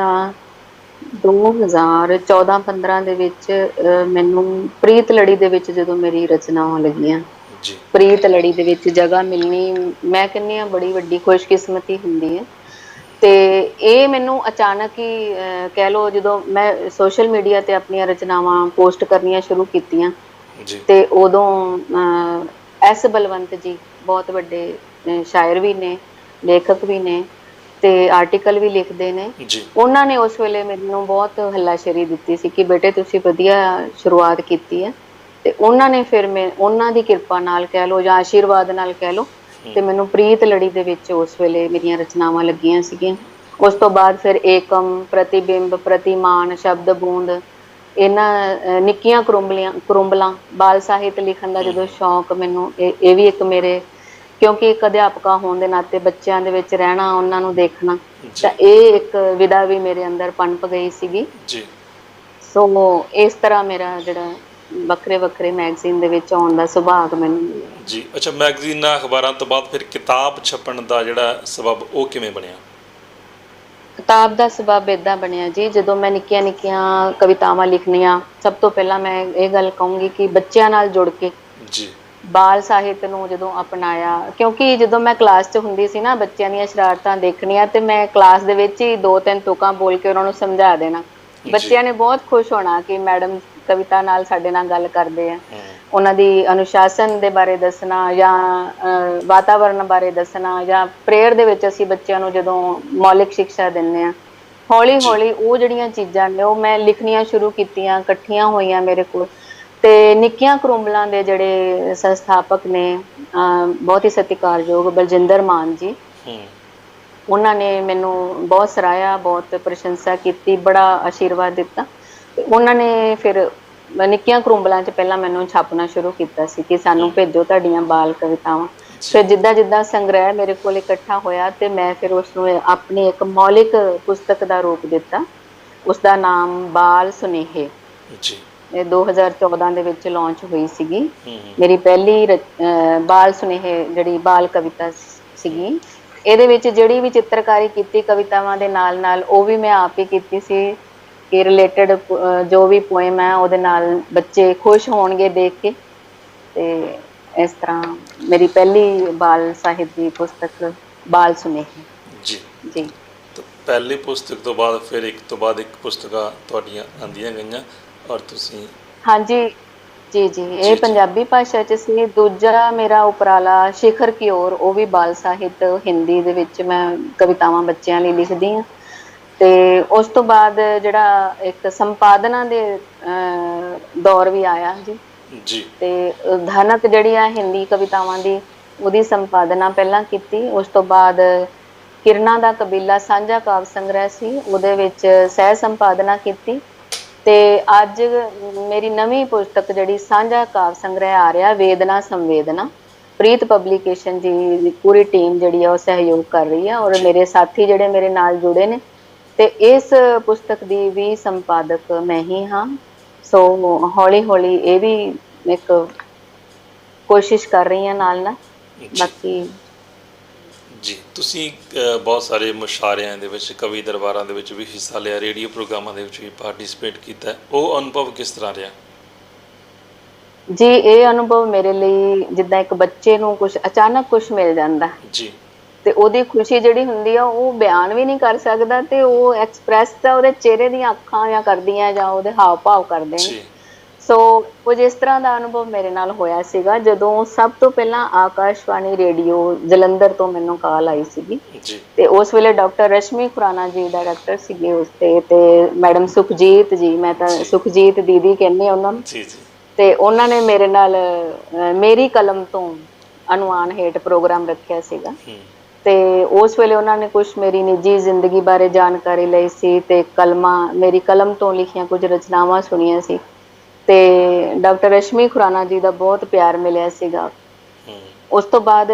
2014-15 ਦੇ ਵਿੱਚ ਮੈਨੂੰ ਪ੍ਰੀਤ ਲੜੀ ਦੇ ਵਿੱਚ ਜਦੋਂ ਮੇਰੀ ਰਚਨਾਵਾਂ ਲੱਗੀਆਂ, ਜੀ ਪ੍ਰੀਤ ਲੜੀ ਦੇ ਵਿੱਚ ਜਗ੍ਹਾ ਮਿਲਣੀ ਮੈਂ ਕਹਿੰਦੀ ਹਾਂ ਬੜੀ ਵੱਡੀ ਖੁਸ਼ਕਿਸਮਤੀ ਹੁੰਦੀ ਹੈ। ਤੇ ਇਹ ਮੈਨੂੰ ਅਚਾਨਕ ਹੀ ਕਹਿ ਲਓ, ਜਦੋਂ ਮੈਂ ਸੋਸ਼ਲ ਮੀਡੀਆ ਤੇ ਆਪਣੀਆਂ ਰਚਨਾਵਾਂ ਪੋਸਟ ਕਰਨੀਆਂ ਸ਼ੁਰੂ ਕੀਤੀਆਂ ਜੀ ਤੇ ਉਦੋਂ ਐਸ ਬਲਵੰਤ ਜੀ ਬਹੁਤ ਵੱਡੇ ਸ਼ਾਇਰ ਵੀ ਨੇ, ਲੇਖਕ ਵੀ ਨੇ ਤੇ ਆਰਟੀਕਲ ਵੀ ਲਿਖਦੇ ਨੇ, ਜੀ ਉਹਨਾਂ ਨੇ ਉਸ ਵੇਲੇ ਮੈਨੂੰ ਬਹੁਤ ਹੱਲਾਸ਼ੇਰੀ ਦਿੱਤੀ ਸੀ ਕਿ ਬੇਟੇ ਤੁਸੀਂ ਵਧੀਆ ਸ਼ੁਰੂਆਤ ਕੀਤੀ ਹੈ। ਤੇ ਉਹਨਾਂ ਨੇ ਫਿਰ ਉਹਨਾਂ ਦੀ ਕਿਰਪਾ ਨਾਲ ਕਹਿ ਲਓ ਜਾਂ ਆਸ਼ੀਰਵਾਦ ਨਾਲ ਕਹਿ ਲਓ, ਤੇ ਮੈਨੂੰ ਪ੍ਰੀਤ ਲੜੀ ਦੇ ਵਿੱਚ ਉਸ ਵੇਲੇ ਮੇਰੀਆਂ ਰਚਨਾਵਾਂ ਲੱਗੀਆਂ ਸੀਗੀਆਂ। ਉਸ ਤੋਂ ਬਾਅਦ ਫਿਰ ਏਕਮ, ਪ੍ਰਤੀਬਿੰਬ, ਪ੍ਰਤੀਮਾਨ, ਸ਼ਬਦ ਬੂੰਦ, ਇਹਨਾਂ ਨਿੱਕੀਆਂ ਕਰੁੰਬਲਾਂ ਬਾਲ ਸਾਹਿਤ ਲਿਖਣ ਦਾ ਜਦੋਂ ਸ਼ੌਂਕ ਮੈਨੂੰ, ਇਹ ਵੀ ਇੱਕ ਮੇਰੇ, ਕਿਉਂਕਿ ਇੱਕ ਅਧਿਆਪਕਾ ਹੋਣ ਦੇ ਨਾਤੇ ਬੱਚਿਆਂ ਦੇ ਵਿੱਚ ਰਹਿਣਾ, ਉਹਨਾਂ ਨੂੰ ਦੇਖਣਾ, ਤਾਂ ਇਹ ਇੱਕ ਵਿਦਾ ਵੀ ਮੇਰੇ ਅੰਦਰ ਪਨਪ ਗਈ ਸੀਗੀ। ਜੀ ਸੋ ਇਸ ਤਰ੍ਹਾਂ ਮੇਰਾ ਜਿਹੜਾ ਵੱਖਰੇ ਵੱਖਰੇ ਮੈਗਜ਼ੀਨ ਦੇ ਵਿੱਚ ਆਉਣ ਦਾ ਸੁਭਾਗ ਮੈਨੂੰ ਮਿਲਿਆ। ਜੀ ਅੱਛਾ, ਮੈਗਜ਼ੀਨਾਂ ਅਖਬਾਰਾਂ ਤੋਂ ਬਾਅਦ ਫਿਰ ਕਿਤਾਬ ਛਪਣ ਦਾ ਜਿਹੜਾ ਸਬਬ ਉਹ ਕਿਵੇਂ ਬਣਿਆ? ਕਿਤਾਬ ਦਾ ਸਬਬ ਇੱਦਾਂ ਬਣਿਆ ਜੀ, ਜਦੋਂ ਮੈਂ ਨਿੱਕੀਆਂ ਨਿੱਕੀਆਂ ਕਵਿਤਾਵਾਂ ਲਿਖਣੀਆਂ, ਸਭ ਤੋਂ ਪਹਿਲਾਂ ਮੈਂ ਇਹ ਗੱਲ ਕਹੂੰਗੀ ਕਿ ਬੱਚਿਆਂ ਨਾਲ ਜੁੜ ਕੇ ਜੀ ਬਾਲ ਸਾਹਿਤ ਨੂੰ ਜਦੋਂ ਅਪਣਾਇਆ, ਕਿਉਂਕਿ ਜਦੋਂ ਮੈਂ ਕਲਾਸ 'ਚ ਹੁੰਦੀ ਸੀ ਨਾ, ਬੱਚਿਆਂ ਦੀਆਂ ਸ਼ਰਾਰਤਾਂ ਦੇਖਣੀਆਂ ਤੇ ਮੈਂ ਕਲਾਸ ਦੇ ਵਿੱਚ ਹੀ 2-3 ਤੁਕਾਂ ਬੋਲ ਕੇ ਉਹਨਾਂ ਨੂੰ ਸਮਝਾ ਦੇਣਾ। ਬੱਚਿਆਂ ਨੇ ਬਹੁਤ ਖੁਸ਼ ਹੋਣਾ ਕਿ ਮੈਡਮ ਕਵਿਤਾ ਨਾਲ ਸਾਡੇ ਨਾਲ ਗੱਲ ਕਰਦੇ ਆ। ਉਹਨਾਂ ਦੀ ਅਨੁਸ਼ਾਸਨ ਦੇ ਬਾਰੇ ਦੱਸਣਾ ਜਾਂ ਵਾਤਾਵਰਨ ਬਾਰੇ ਦੱਸਣਾ, ਜਾਂ ਪ੍ਰੇਅਰ ਦੇ ਵਿੱਚ ਅਸੀਂ ਬੱਚਿਆਂ ਨੂੰ ਜਦੋਂ ਮੌਲਿਕ ਸਿੱਖਿਆ ਦਿੰਦੇ ਹਾਂ, ਹੌਲੀ ਹੌਲੀ ਉਹ ਜਿਹੜੀਆਂ ਚੀਜ਼ਾਂ ਨੇ ਉਹ ਮੈਂ ਲਿਖਣੀਆਂ ਸ਼ੁਰੂ ਕੀਤੀਆਂ, ਇਕੱਠੀਆਂ ਹੋਈਆਂ ਮੇਰੇ ਕੋਲ। ਤੇ ਨਿੱਕੀਆਂ ਕਰੁੰਬਲਾਂ ਦੇ ਜਿਹੜੇ ਸੰਸਥਾਪਕ ਨੇ ਬਹੁਤ ਹੀ ਸਤਿਕਾਰਯੋਗ ਬਲਜਿੰਦਰ ਮਾਨ ਜੀ, ਉਹਨਾਂ ਨੇ ਮੈਨੂੰ ਬਹੁਤ ਸਰਾਹਿਆ, ਬਹੁਤ ਪ੍ਰਸ਼ੰਸਾ ਕੀਤੀ, ਬੜਾ ਆਸ਼ੀਰਵਾਦ ਦਿੱਤਾ। ਤੇ ਉਹਨਾਂ ਨੇ ਫਿਰ ਨਿੱਕੀਆਂ ਕਰੁੰਬਲਾਂ 'ਚ ਪਹਿਲਾਂ ਮੈਨੂੰ ਛਾਪਣਾ ਸ਼ੁਰੂ ਕੀਤਾ ਸੀ ਕਿ ਸਾਨੂੰ ਭੇਜੋ ਤੁਹਾਡੀਆਂ ਬਾਲ ਕਵਿਤਾਵਾਂ। ਫਿਰ ਜਿੱਦਾਂ ਜਿੱਦਾਂ ਸੰਗ੍ਰਹਿ ਮੇਰੇ ਕੋਲ ਇਕੱਠਾ ਹੋਇਆ ਤੇ ਮੈਂ ਫਿਰ ਉਸਨੂੰ ਆਪਣੀ ਇੱਕ ਮੌਲਿਕ ਪੁਸਤਕ ਦਾ ਰੂਪ ਦਿੱਤਾ। ਉਸਦਾ ਨਾਮ ਬਾਲ ਸੁਨੇਹੇ, ਇਹ 2014 ਦੇ ਵਿੱਚ ਲਾਂਚ ਹੋਈ ਸੀਗੀ। ਮੇਰੀ ਪਹਿਲੀ ਬਾਲ ਸੁਨੇਹੇ ਜਿਹੜੀ ਬਾਲ ਕਵਿਤਾ ਸੀਗੀ। ਇਹਦੇ ਵਿੱਚ ਜਿਹੜੀ ਵੀ ਚਿੱਤਰਕਾਰੀ ਕੀਤੀ ਕਵਿਤਾਵਾਂ ਦੇ ਨਾਲ ਨਾਲ, ਉਹ ਵੀ ਮੈਂ ਆਪ ਹੀ ਕੀਤੀ ਸੀ ਕਿ ਰਿਲੇਟਡ ਜੋ ਵੀ ਪੋਇਮ ਹੈ ਉਹਦੇ ਨਾਲ ਬੱਚੇ ਖੁਸ਼ ਹੋਣਗੇ ਦੇਖ ਕੇ। ਤੇ ਇਸ ਤਰ੍ਹਾਂ ਮੇਰੀ ਪਹਿਲੀ ਬਾਲ ਸਾਹਿਤ ਦੀ ਪੁਸਤਕ ਬਾਲ ਸੁਨੇਹੇ। ਜੀ ਜੀ ਪਹਿਲੀ ਪੁਸਤਕ ਤੋਂ ਬਾਅਦ ਫਿਰ ਇੱਕ ਤੋਂ ਬਾਅਦ ਇੱਕ ਪੁਸਤਕਾਂ ਤੁਹਾਡੀਆਂ ਆਉਂਦੀਆਂ ਗਈਆਂ ਔਰ ਤੁਸੀਂ? ਹਾਂਜੀ, ਜੀ ਜੀ, ਇਹ ਜੀ ਜੀ ਪੰਜਾਬੀ ਭਾਸ਼ਾ ਚ ਸੀ। ਦੂਜਾ ਮੇਰਾ ਉਪਰਾਲਾ ਸ਼ਿਖਰ ਕੀ ਔਰ, ਉਹ ਵੀ ਬਾਲ ਸਾਹਿਤ ਹਿੰਦੀ ਦੇ ਵਿੱਚ ਮੈਂ ਕਵਿਤਾਵਾਂ ਬੱਚਿਆਂ ਲਈ ਲਿਖਦੀ ਹਾਂ। ਤੇ ਉਸ ਤੋਂ ਬਾਅਦ ਜਿਹੜਾ ਇੱਕ ਸੰਪਾਦਨਾ ਦੇ ਦੌਰ ਵੀ ਆਇਆ ਜੀ। ਜੀ ਤੇ ਧਨਕ ਜਿਹੜੀ ਆ ਹਿੰਦੀ ਕਵਿਤਾਵਾਂ ਦੀ, ਉਹਦੀ ਸੰਪਾਦਨਾ ਪਹਿਲਾਂ ਕੀਤੀ। ਉਸ ਤੋਂ ਬਾਅਦ ਕਿਰਨਾਂ ਦਾ ਕਬੀਲਾ ਸਾਂਝਾ ਕਾਵਿ ਸੰਗ੍ਰਹਿ ਸੀ, ਉਹਦੇ ਵਿੱਚ ਸਹਿ ਸੰਪਾਦਨਾ ਕੀਤੀ। ਤੇ ਅੱਜ ਮੇਰੀ ਨਵੀਂ ਪੁਸਤਕ ਜਿਹੜੀ ਸਾਂਝਾ ਕਾਵਿ ਸੰਗ੍ਰਹਿ ਆ ਰਿਹਾ, ਵੇਦਨਾ ਸੰਵੇਦਨਾ, ਪ੍ਰੀਤ ਪਬਲੀਕੇਸ਼ਨ ਦੀ ਪੂਰੀ ਟੀਮ ਜਿਹੜੀ ਆ ਉਹ ਸਹਿਯੋਗ ਕਰ ਰਹੀ ਆ, ਔਰ ਜੀ ਮੇਰੇ ਸਾਥੀ ਜਿਹੜੇ ਮੇਰੇ ਨਾਲ ਜੁੜੇ ਨੇ। ਤੇ ਇਸ ਪੁਸਤਕ ਦੀ ਵੀ ਸੰਪਾਦਕ ਮੈਂ ਹੀ ਹਾਂ। ਸੋ ਹੌਲੀ ਹੌਲੀ ਇਹ ਵੀ ਇੱਕ ਕੋਸ਼ਿਸ਼ ਕਰ ਰਹੀ ਹਾਂ ਨਾਲ ਨਾਲ। ਜੀ ਬਾਕੀ ਜੀ, ਤੁਸੀਂ ਬਹੁਤ ਸਾਰੇ ਮੁਸ਼ਾਰਿਆਂ ਦੇ ਵਿੱਚ, ਕਵੀ ਦਰਬਾਰਾਂ ਦੇ ਵਿੱਚ ਵੀ ਹਿੱਸਾ ਲਿਆ, ਰੇਡੀਓ ਪ੍ਰੋਗਰਾਮਾਂ ਦੇ ਵਿੱਚ ਵੀ ਪਾਰਟਿਸਿਪੇਟ ਕੀਤਾ ਹੈ। ਉਹ ਅਨੁਭਵ ਕਿਸ ਤਰ੍ਹਾਂ ਰਿਹਾ? ਜੀ, ਇਹ ਅਨੁਭਵ ਮੇਰੇ ਲਈ ਜਿੱਦਾਂ ਇੱਕ ਬੱਚੇ ਨੂੰ ਕੁਝ ਅਚਾਨਕ ਕੁਝ ਮਿਲ ਜਾਂਦਾ, ਜੀ ਤੇ ਉਹਦੀ ਖੁਸ਼ੀ ਜਿਹੜੀ ਹੁੰਦੀ ਆ ਉਹ ਬਿਆਨ ਵੀ ਨਹੀਂ ਕਰ ਸਕਦਾ, ਤੇ ਉਹ ਐਕਸਪ੍ਰੈਸ ਤਾਂ ਉਹਦੇ ਚਿਹਰੇ ਦੀਆਂ ਅੱਖਾਂ ਜਾਂ ਕਰਦੀਆਂ ਜਾਂ ਉਹਦੇ ਹਾਵ ਭਾਵ ਕਰਦੇ ਨੇ। ਜੀ ਸੋ ਕੁਝ ਇਸ ਤਰ੍ਹਾਂ ਦਾ ਅਨੁਭਵ ਮੇਰੇ ਨਾਲ ਹੋਇਆ ਸੀਗਾ ਜਦੋਂ ਸਭ ਤੋਂ ਪਹਿਲਾਂ ਆਕਾਸ਼ਵਾਣੀ ਰੇਡੀਓ ਜਲੰਧਰ ਤੋਂ ਮੈਨੂੰ ਕਾਲ ਆਈ ਸੀਗੀ। ਜੀ ਤੇ ਉਸ ਵੇਲੇ ਡਾਕਟਰ ਰਸ਼ਮੀ ਖੁਰਾਨਾ ਜੀ ਡਾਇਰੈਕਟਰ ਸੀਗੇ ਉਸ ਤੇ ਮੈਡਮ ਸੁਖਜੀਤ ਜੀ, ਮੈਂ ਤਾਂ ਜੀ ਸੁਖਜੀਤ ਦੀਦੀ ਕਹਿੰਦੇ ਉਹਨਾਂ ਨੂੰ। ਜੀ ਜੀ ਤੇ ਉਹਨਾਂ ਨੇ ਮੇਰੇ ਨਾਲ ਮੇਰੀ ਕਲਮ ਤੋਂ ਅਨੁਮਾਨ ਹੇਠ ਪ੍ਰੋਗਰਾਮ ਰੱਖਿਆ ਸੀਗਾ। ਹੂੰ ਤੇ ਉਸ ਵੇਲੇ ਉਹਨਾਂ ਨੇ ਕੁਝ ਮੇਰੀ ਨਿੱਜੀ ਜ਼ਿੰਦਗੀ ਬਾਰੇ ਜਾਣਕਾਰੀ ਲਈ ਸੀ, ਤੇ ਮੇਰੀ ਕਲਮ ਤੋਂ ਲਿਖੀਆਂ ਕੁਝ ਰਚਨਾਵਾਂ ਸੁਣੀਆਂ ਸੀ। ਤੇ ਡਾਕਟਰ ਰਸ਼ਮੀ ਖੁਰਾਨਾ ਜੀ ਦਾ ਬਹੁਤ ਪਿਆਰ ਮਿਲਿਆ ਸੀਗਾ। ਹੂੰ ਉਸ ਤੋਂ ਬਾਅਦ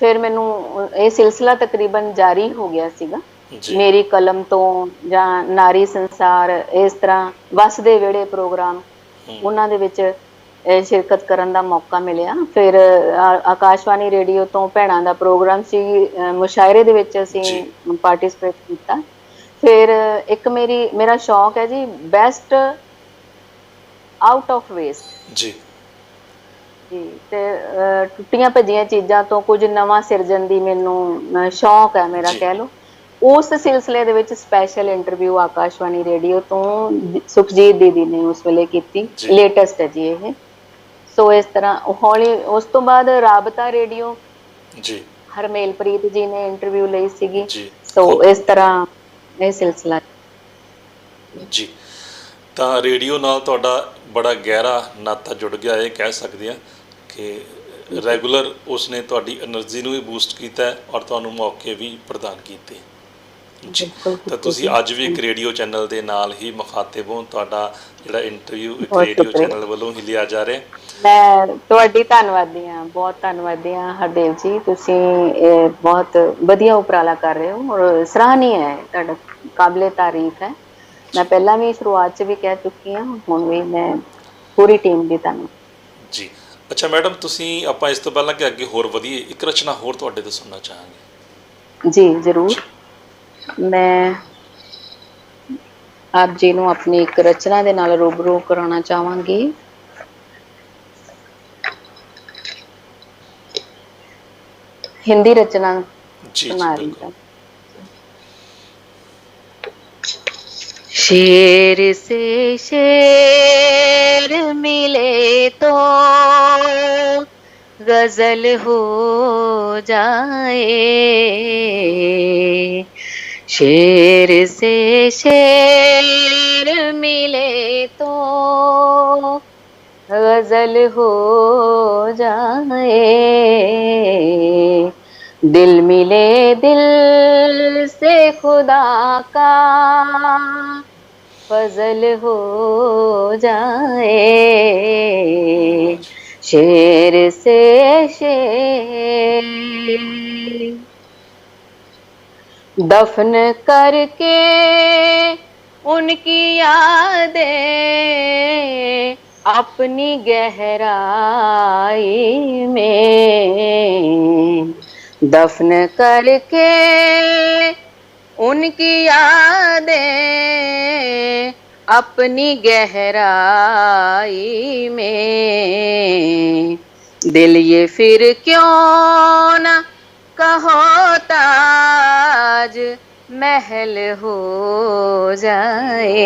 ਫਿਰ ਮੈਨੂੰ ਇਹ ਸਿਲਸਿਲਾ ਤਕਰੀਬਨ ਜਾਰੀ ਹੋ ਗਿਆ ਸੀਗਾ। ਜੀ ਮੇਰੀ ਕਲਮ ਤੋਂ ਜਾਂ ਨਾਰੀ ਸੰਸਾਰ, ਇਸ ਤਰ੍ਹਾਂ ਵਸਦੇ ਵਿਹੜੇ ਪ੍ਰੋਗਰਾਮ, ਹੂੰ ਉਹਨਾਂ ਦੇ ਵਿੱਚ ਸ਼ਿਰਕਤ ਕਰਨ ਦਾ ਮੌਕਾ ਮਿਲਿਆ। ਫਿਰ ਆਕਾਸ਼ਵਾਣੀ ਰੇਡੀਓ ਤੋਂ ਭੈਣਾਂ ਦਾ ਪ੍ਰੋਗਰਾਮ ਸੀ, ਮੁਸ਼ਾਇਰੇ ਦੇ ਵਿੱਚ ਜੀ ਅਸੀਂ ਪਾਰਟਿਸਿਪੇਟ ਕੀਤਾ। ਫਿਰ ਇੱਕ ਮੇਰਾ ਸ਼ੌਕ ਹੈ ਜੀ, ਬੈਸਟ ਆਊਟ ਆਫ ਵੇਸਟ ਜੀ ਜੀ। ਤੇ ਟੁੱਟੀਆਂ ਭੱਜੀਆਂ ਚੀਜ਼ਾਂ ਤੋਂ ਕੁਝ ਨਵਾਂ ਸਿਰਜਣ ਦੀ ਮੈਨੂੰ ਸ਼ੌਕ ਹੈ ਮੇਰਾ, ਜੀ ਕਹਿ ਲਓ। ਉਸ ਸਿਲਸਿਲੇ ਦੇ ਵਿੱਚ ਸਪੈਸ਼ਲ ਇੰਟਰਵਿਊ ਆਕਾਸ਼ਵਾਣੀ ਰੇਡੀਓ ਤੋਂ ਸੁਖਜੀਤ ਦੀਦੀ ਨੇ ਉਸ ਵੇਲੇ ਕੀਤੀ, ਜੀ ਲੇਟੈਸਟ ਹੈ ਜੀ ਇਹ। ਸੋ ਇਸ ਤਰ੍ਹਾਂ ਹੌਲੀ ਉਸ ਤੋਂ ਬਾਅਦ ਰਾਬਤਾ ਰੇਡੀਓ, ਜੀ ਹਰਮੇਲਪ੍ਰੀਤ ਜੀ ਨੇ ਇੰਟਰਵਿਊ ਲਈ ਸੀਗੀ। ਜੀ ਸੋ ਇਸ ਤਰ੍ਹਾਂ ਇਹ ਸਿਲਸਿਲਾ। ਜੀ, ਤਾਂ ਰੇਡੀਓ ਨਾਲ ਤੁਹਾਡਾ ਬੜਾ ਗਹਿਰਾ ਨਾਤਾ ਜੁੜ ਗਿਆ, ਇਹ ਕਹਿ ਸਕਦੇ ਹਾਂ ਕਿ ਰੈਗੂਲਰ ਉਸਨੇ ਤੁਹਾਡੀ એનર્ਜੀ ਨੂੰ ਵੀ ਬੂਸਟ ਕੀਤਾ ਹੈ ਔਰ ਤੁਹਾਨੂੰ ਮੌਕੇ ਵੀ ਪ੍ਰਦਾਨ ਕੀਤੇ। ਜੀ, ਬਿਲਕੁਲ ਤਾਂ ਤੁਸੀਂ ਅੱਜ ਵੀ ਇੱਕ ਰੇਡੀਓ ਚੈਨਲ ਦੇ ਨਾਲ ਹੀ ਮੁਖਾਤਿਬ ਹੋ, ਤੁਹਾਡਾ ਜਿਹੜਾ ਇੰਟਰਵਿਊ ਇੱਕ ਬਹੁਤ ਰੇਡੀਓ ਸ਼ੁਕਰੀਆ। ਚੈਨਲ ਵੱਲੋਂ ਹੀ ਲਿਆ ਜਾ ਰਿਹਾ। ਮੈਂ ਤੁਹਾਡੀ ਧੰਨਵਾਦੀ ਹਾਂ, ਬਹੁਤ ਧੰਨਵਾਦੀ ਹਾਂ ਹਰਦੇਵ ਜੀ। ਤੁਸੀਂ ਇਹ ਬਹੁਤ ਵਧੀਆ ਉਪਰਾਲਾ ਕਰ ਰਹੇ ਹੋ ਔਰ ਸਰਾਹਨੀय ਹੈ, ਤੁਹਾਡਾ ਕਾਬਲੇ ਤਾਰੀਫ ਹੈ। ਮੈਂ ਪਹਿਲਾਂ ਵੀ ਸ਼ੁਰੂਆਤ 'ਚ ਵੀ ਕਹਿ ਚੁੱਕੀ ਹਾਂ, ਹੁਣ ਵੀ ਮੈਂ ਪੂਰੀ ਟੀਮ ਦੀ ਧੰਨਵਾਦ। ਜੀ, ਅੱਛਾ ਮੈਡਮ, ਤੁਸੀਂ ਆਪਾਂ ਇਸ ਤੋਂ ਪਹਿਲਾਂ ਕਿ ਅੱਗੇ ਹੋਰ ਵਧੀਆ ਇੱਕ ਰਚਨਾ ਹੋਰ ਤੁਹਾਡੇ ਤੋਂ ਸੁਣਨਾ ਚਾਹਾਂਗੇ। ਜੀ ਜ਼ਰੂਰ, ਮੈਂ ਆਪ ਜੀ ਨੂੰ ਆਪਣੀ ਇੱਕ ਰਚਨਾ ਦੇ ਨਾਲ ਰੂਬਰੂ ਕਰਾਉਣਾ ਚਾਹਾਂਗੀ। हिंदी रचना जी जी सुना रही बिल्कुल। हूँ। शेर से शेर मिले तो गजल हो जाए, शेर से शेर मिले तो गजल हो जाए, दिल मिले दिल से खुदा का फजल हो जाए, शेर से शेर दफन करके उनकी यादें अपनी गहराई में, दफन करके उनकी यादें अपनी गहराई में, दिल ये फिर क्यों ना कहो ताज महल हो जाए,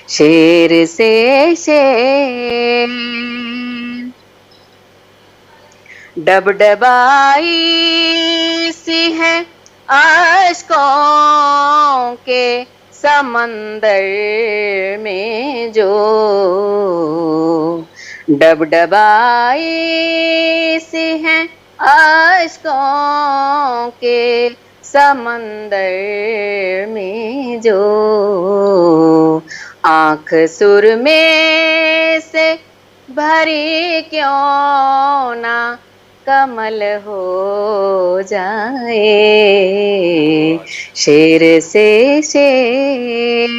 शेर से शेर डबडबाई सी है आशकों के समंदर में जो, डबडबाई सी है आशकों के समंदर में जो, आंख सुरमे से भरी क्यों ना कमल हो जाए, शेर से शेर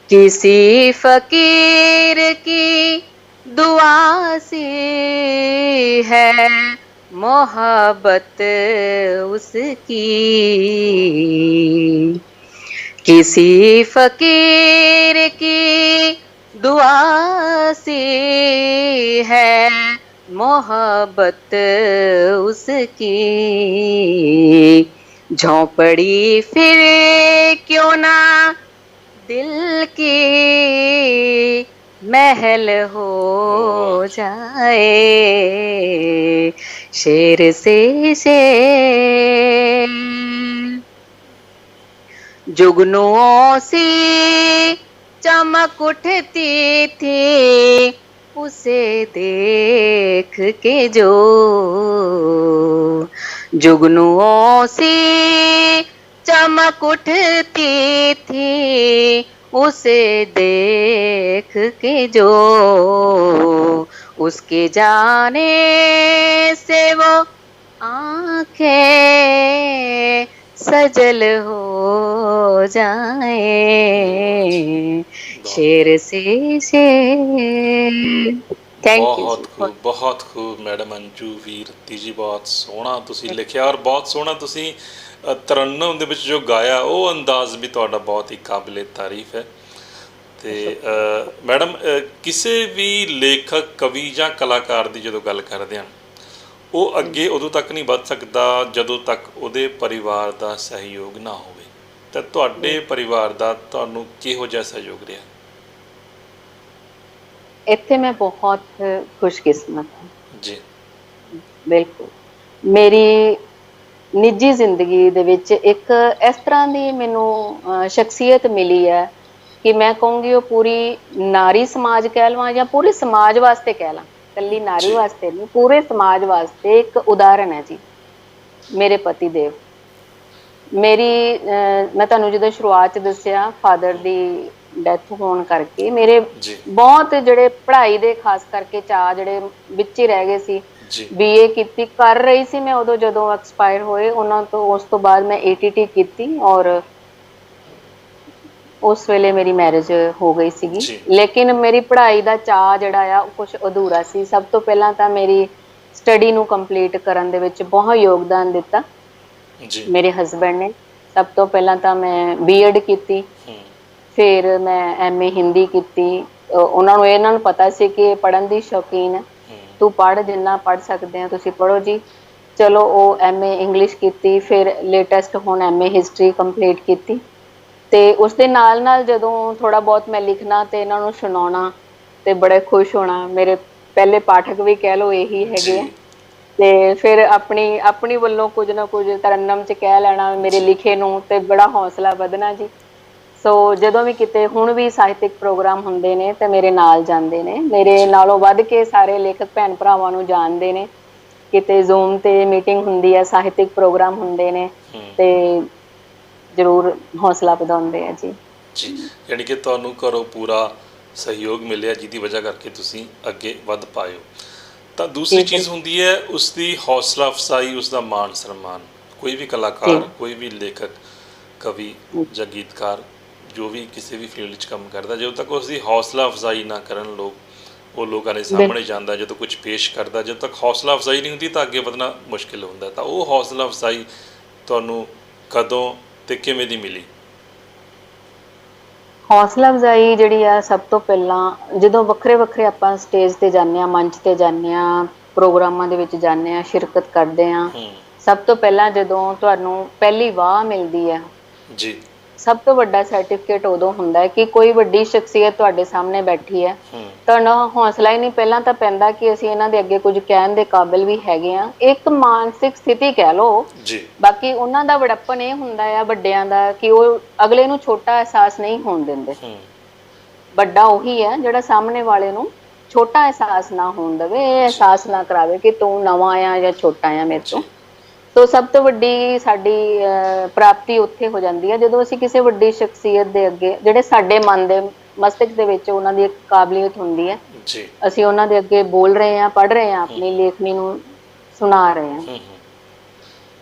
किसी फकीर की दुआ सी है मोहब्बत उसकी, किसी फकीर की दुआ सी है मोहब्बत उसकी, झोंपड़ी फिर क्यों ना दिल की महल हो जाए, शेर से शेर जुगनुओं सी चमक उठती थी उसे देख के जो, जुगनुओं सी चमक उठती थी उसे देख के जो, उसके जाने से वो आंखें सजल हो जाए, शेर से शेर। थैंक यू बहुत खूब मैडम अंजू ਵੀਰਤੀ ਜੀ, ਬਹੁਤ ਸੋਹਣਾ ਤੁਸੀਂ ਲਿਖਿਆ ਔਰ ਬਹੁਤ ਸੋਹਣਾ ਤੁਸੀਂ ਤਰੰਨਮ ਦੇ ਵਿੱਚ ਜੋ ਗਾਇਆ ਉਹ ਅੰਦਾਜ਼ ਵੀ ਤੁਹਾਡਾ ਬਹੁਤ ਹੀ ਕਾਬਿਲੇ ਤਾਰੀਫ ਹੈ। ਤੇ ਮੈਡਮ ਕਿਸੇ ਵੀ ਲੇਖਕ ਕਵੀ ਜਾਂ ਕਲਾਕਾਰ ਦੀ ਜਦੋਂ ਗੱਲ ਕਰਦੇ ਹਾਂ ਉਹ ਅੱਗੇ ਉਦੋਂ ਤੱਕ ਨਹੀਂ ਵੱਧ ਸਕਦਾ ਜਦੋਂ ਤੱਕ ਉਹਦੇ ਪਰਿਵਾਰ ਦਾ ਸਹਿਯੋਗ ਨਾ ਹੋਵੇ, ਤਾਂ ਤੁਹਾਡੇ ਪਰਿਵਾਰ ਦਾ ਤੁਹਾਨੂੰ ਕਿਹੋ ਜਿਹਾ ਸਹਿਯੋਗ ਰਿਹਾ? ਇੱਥੇ ਮੈਂ ਬਹੁਤ ਖੁਸ਼ਕਿਸਮਤ ਹਾਂ ਜੀ। ਬਿਲਕੁਲ ਮੇਰੀ ਨਿੱਜੀ ਜ਼ਿੰਦਗੀ ਦੇ ਵਿੱਚ ਇੱਕ ਇਸ ਤਰ੍ਹਾਂ ਦੀ ਮੈਨੂੰ ਸ਼ਖਸੀਅਤ ਮਿਲੀ ਹੈ ਕਿ ਮੈਂ ਕਹੂੰਗੀ ਉਹ ਪੂਰੀ ਨਾਰੀ ਸਮਾਜ ਕਹਿ ਲਵਾਂ ਜਾਂ ਪੂਰੇ ਸਮਾਜ ਵਾਸਤੇ ਕਹਿ ਲਾਂ, ਇਕੱਲੀ ਨਾਰੀ ਵਾਸਤੇ ਨਹੀਂ, ਪੂਰੇ ਸਮਾਜ ਵਾਸਤੇ ਇੱਕ ਉਦਾਹਰਨ ਹੈ ਜੀ ਮੇਰੇ ਪਤੀ ਦੇਵ। ਮੇਰੀ ਮੈਂ ਤੁਹਾਨੂੰ ਜਦੋਂ ਸ਼ੁਰੂਆਤ 'ਚ ਦੱਸਿਆ ਫਾਦਰ ਦੀ ਡੈਥ ਹੋਣ ਕਰਕੇ ਮੇਰੇ ਬਹੁਤ ਜਿਹੜੇ ਪੜ੍ਹਾਈ ਦੇ ਖਾਸ ਕਰਕੇ ਚਾਅ ਜਿਹੜੇ ਵਿੱਚ ਹੀ ਰਹਿ ਗਏ ਸੀ। BA ਕੀਤੀ ਕਰ ਰਹੀ ਸੀ ਮੈਂ ਉਦੋਂ ਜਦੋਂ ਐਕਸਪਾਇਰ ਹੋਏ ਉਹਨਾਂ ਤੋਂ, ਉਸ ਤੋਂ ਬਾਅਦ ਮੈਂ ATT ਕੀਤੀ ਔਰ ਉਸ ਵੇਲੇ ਮੇਰੀ ਮੈਰਿਜ ਹੋ ਗਈ ਸੀਗੀ। ਲੇਕਿਨ ਮੇਰੀ ਪੜ੍ਹਾਈ ਦਾ ਚਾਅ ਜਿਹੜਾ ਆ ਉਹ ਕੁਛ ਅਧੂਰਾ ਸੀ। ਸਭ ਤੋਂ ਪਹਿਲਾਂ ਤਾਂ ਮੇਰੀ ਸਟੱਡੀ ਨੂੰ ਕੰਪਲੀਟ ਕਰਨ ਦੇ ਵਿੱਚ ਬਹੁਤ ਯੋਗਦਾਨ ਦਿੱਤਾ ਮੇਰੇ ਹਸਬੈਂਡ ਨੇ। ਸਭ ਤੋਂ ਪਹਿਲਾਂ ਤਾਂ ਮੈਂ B.Ed ਕੀਤੀ, ਫਿਰ ਮੈਂ MA ਹਿੰਦੀ ਕੀਤੀ। ਇਹਨਾਂ ਨੂੰ ਪਤਾ ਸੀ ਕਿ ਪੜ੍ਹਨ ਦੀ ਸ਼ੌਕੀਨ ਹੈ, ਤੂੰ ਪੜ੍ਹ ਜਿੰਨਾ ਪੜ੍ਹ ਸਕਦੇ ਆ ਤੁਸੀਂ ਪੜ੍ਹੋ ਜੀ। ਚਲੋ ਉਹ MA ਇੰਗਲਿਸ਼ ਕੀਤੀ, ਫਿਰ ਲੇਟੈਸਟ ਹੁਣ MA ਹਿਸਟਰੀ ਕੰਪਲੀਟ ਕੀਤੀ। ਤੇ ਉਸਦੇ ਨਾਲ ਨਾਲ ਜਦੋਂ ਥੋੜਾ ਬਹੁਤ ਮੈਂ ਲਿਖਣਾ ਤੇ ਇਹਨਾਂ ਨੂੰ ਸੁਣਾਉਣਾ ਤੇ ਬੜੇ ਖੁਸ਼ ਹੋਣਾ। ਮੇਰੇ ਪਹਿਲੇ ਪਾਠਕ ਵੀ ਕਹਿ ਲਓ ਇਹੀ ਹੈਗੇ ਆ। ਤੇ ਫਿਰ ਆਪਣੀ ਵੱਲੋਂ ਕੁਝ ਨਾ ਕੁਝ ਤਰਨਮ ਚ ਕਹਿ ਲੈਣਾ ਮੇਰੇ ਲਿਖੇ ਨੂੰ ਤੇ ਬੜਾ ਹੌਸਲਾ ਵਧਣਾ ਜੀ। ਸੋ ਜਦੋਂ ਵੀ ਕਿਤੇ ਹੁਣ ਵੀ ਸਾਹਿਤਕ ਪ੍ਰੋਗਰਾਮ ਹੁੰਦੇ ਨੇ ਤੇ ਮੇਰੇ ਨਾਲ ਜਾਂਦੇ ਨੇ, ਮੇਰੇ ਨਾਲੋਂ ਵੱਧ ਕੇ ਸਾਰੇ ਲੇਖਕ ਭੈਣ ਭਰਾਵਾਂ ਨੂੰ ਜਾਣਦੇ ਨੇ। ਕਿਤੇ ਜ਼ੂਮ ਤੇ ਮੀਟਿੰਗ ਹੁੰਦੀ ਹੈ, ਸਾਹਿਤਕ ਪ੍ਰੋਗਰਾਮ ਹੁੰਦੇ ਨੇ ਤੇ ਜ਼ਰੂਰ ਹੌਸਲਾ ਵਧਾਉਂਦੇ ਆ ਜੀ। ਯਾਨੀ ਕਿ ਤੁਹਾਨੂੰ ਘਰੋਂ ਪੂਰਾ ਸਹਿਯੋਗ ਮਿਲਿਆ ਜਿਹਦੀ ਵਜ੍ਹਾ ਕਰਕੇ ਤੁਸੀਂ ਅੱਗੇ ਵੱਧ ਪਾਏ ਹੋ। ਤਾਂ ਦੂਸਰੀ ਚੀਜ਼ ਹੁੰਦੀ ਹੈ ਉਸਦੀ ਹੌਸਲਾ ਅਫਜ਼ਾਈ, ਉਸਦਾ ਮਾਣ ਸਨਮਾਨ। ਕੋਈ ਵੀ ਕਲਾਕਾਰ, ਕੋਈ ਵੀ ਲੇਖਕ, ਕਵੀ ਜਾਂ ਗੀਤਕਾਰ ਜੋ ਵੀ ਕਿਸੇ ਵੀ ਫੀਲਡ 'ਚ ਕੰਮ ਕਰਦਾ, ਜਦੋਂ ਤੱਕ ਉਸਦੀ ਹੌਸਲਾ ਅਫਜ਼ਾਈ ਨਾ ਕਰਨ ਲੋਕ, ਉਹ ਲੋਕਾਂ ਦੇ ਸਾਹਮਣੇ ਜਾਂਦਾ, ਜਦੋਂ ਕੁਝ ਪੇਸ਼ ਕਰਦਾ, ਜਦੋਂ ਤੱਕ ਹੌਸਲਾ ਅਫਜ਼ਾਈ ਨਹੀਂ ਹੁੰਦੀ ਤਾਂ ਅੱਗੇ ਵਧਣਾ ਮੁਸ਼ਕਿਲ ਹੁੰਦਾ। ਤਾਂ ਉਹ ਹੌਸਲਾ ਅਫਜ਼ਾਈ ਤੁਹਾਨੂੰ ਕਦੋਂ ਤੇ ਕਿਵੇਂ ਦੀ ਮਿਲੀ? ਹੌਸਲਾ ਅਫਜ਼ਾਈ ਜਿਹੜੀ ਆ ਸਭ ਤੋਂ ਪਹਿਲਾਂ ਜਦੋਂ ਵੱਖਰੇ ਵੱਖਰੇ ਆਪਾਂ ਸਟੇਜ ਤੇ ਜਾਂਦੇ ਹਾਂ, ਮੰਚ ਤੇ ਜਾਂਦੇ ਹਾਂ, ਪ੍ਰੋਗਰਾਮਾਂ ਦੇ ਵਿੱਚ ਜਾਂਦੇ ਹਾਂ, ਸ਼ਿਰਕਤ ਕਰਦੇ ਹਾਂ, ਸਭ ਤੋਂ ਪਹਿਲਾਂ ਜਦੋਂ ਤੁਹਾਨੂੰ ਪਹਿਲੀ ਵਾਹ ਮਿਲਦੀ ਹੈ, ਜੀ। ਸਭ ਤੋਂ ਵੱਡਾ ਸਰਟੀਫਿਕੇਟ ਉਦੋਂ ਹੁੰਦਾ ਹੈ ਕਿ ਕੋਈ ਵੱਡੀ ਸ਼ਖਸੀਅਤ ਤੁਹਾਡੇ ਸਾਹਮਣੇ ਬੈਠੀ ਹੈ। ਤੁਹਾਡਾ ਹੌਸਲਾ ਹੀ ਨਹੀਂ ਪਹਿਲਾਂ ਤਾਂ ਪੈਂਦਾ ਕਿ ਅਸੀਂ ਇਹਨਾਂ ਦੇ ਅੱਗੇ ਕੁਝ ਕਹਿਣ ਦੇ ਕਾਬਿਲ ਵੀ ਹੈਗੇ ਆ। ਇੱਕ ਮਾਨਸਿਕ ਸਥਿਤੀ ਕਹਿ ਲਓ। ਜੀ। ਬਾਕੀ ਉਹਨਾਂ ਦਾ ਵਡੱਪਨ ਇਹ ਹੁੰਦਾ ਆ ਵੱਡਿਆਂ ਦਾ ਕਿ ਉਹ ਅਗਲੇ ਨੂੰ ਛੋਟਾ ਅਹਿਸਾਸ ਨਹੀਂ ਹੋਣ ਦਿੰਦੇ। ਵੱਡਾ ਉਹੀ ਹੈ ਜਿਹੜਾ ਸਾਹਮਣੇ ਵਾਲੇ ਨੂੰ ਛੋਟਾ ਅਹਿਸਾਸ ਨਾ ਹੋਣ ਦੇਵੇ, ਇਹ ਅਹਿਸਾਸ ਨਾ ਕਰਾਵੇ ਕਿ ਤੂੰ ਨਵਾਂ ਆ ਜਾਂ ਛੋਟਾ ਆ ਮੇਰੇ ਤੋਂ। ਸੋ ਸਭ ਤੋਂ ਵੱਡੀ ਸਾਡੀ ਪ੍ਰਾਪਤੀ ਉੱਥੇ ਹੋ ਜਾਂਦੀ ਹੈ ਜਦੋਂ ਅਸੀਂ ਕਿਸੇ ਵੱਡੀ ਸ਼ਖਸੀਅਤ ਦੇ ਅੱਗੇ, ਜਿਹੜੇ ਸਾਡੇ ਮਨ ਦੇ ਮਸਤਕ ਦੇ ਵਿੱਚ ਉਹਨਾਂ ਦੀ ਇੱਕ ਕਾਬਲੀਅਤ ਹੁੰਦੀ ਹੈ, ਅਸੀਂ ਉਹਨਾਂ ਦੇ ਅੱਗੇ ਬੋਲ ਰਹੇ ਹਾਂ, ਪੜ੍ਹ ਰਹੇ ਹਾਂ, ਆਪਣੀ ਲੇਖਣੀ ਨੂੰ ਸੁਣਾ ਰਹੇ ਹਾਂ।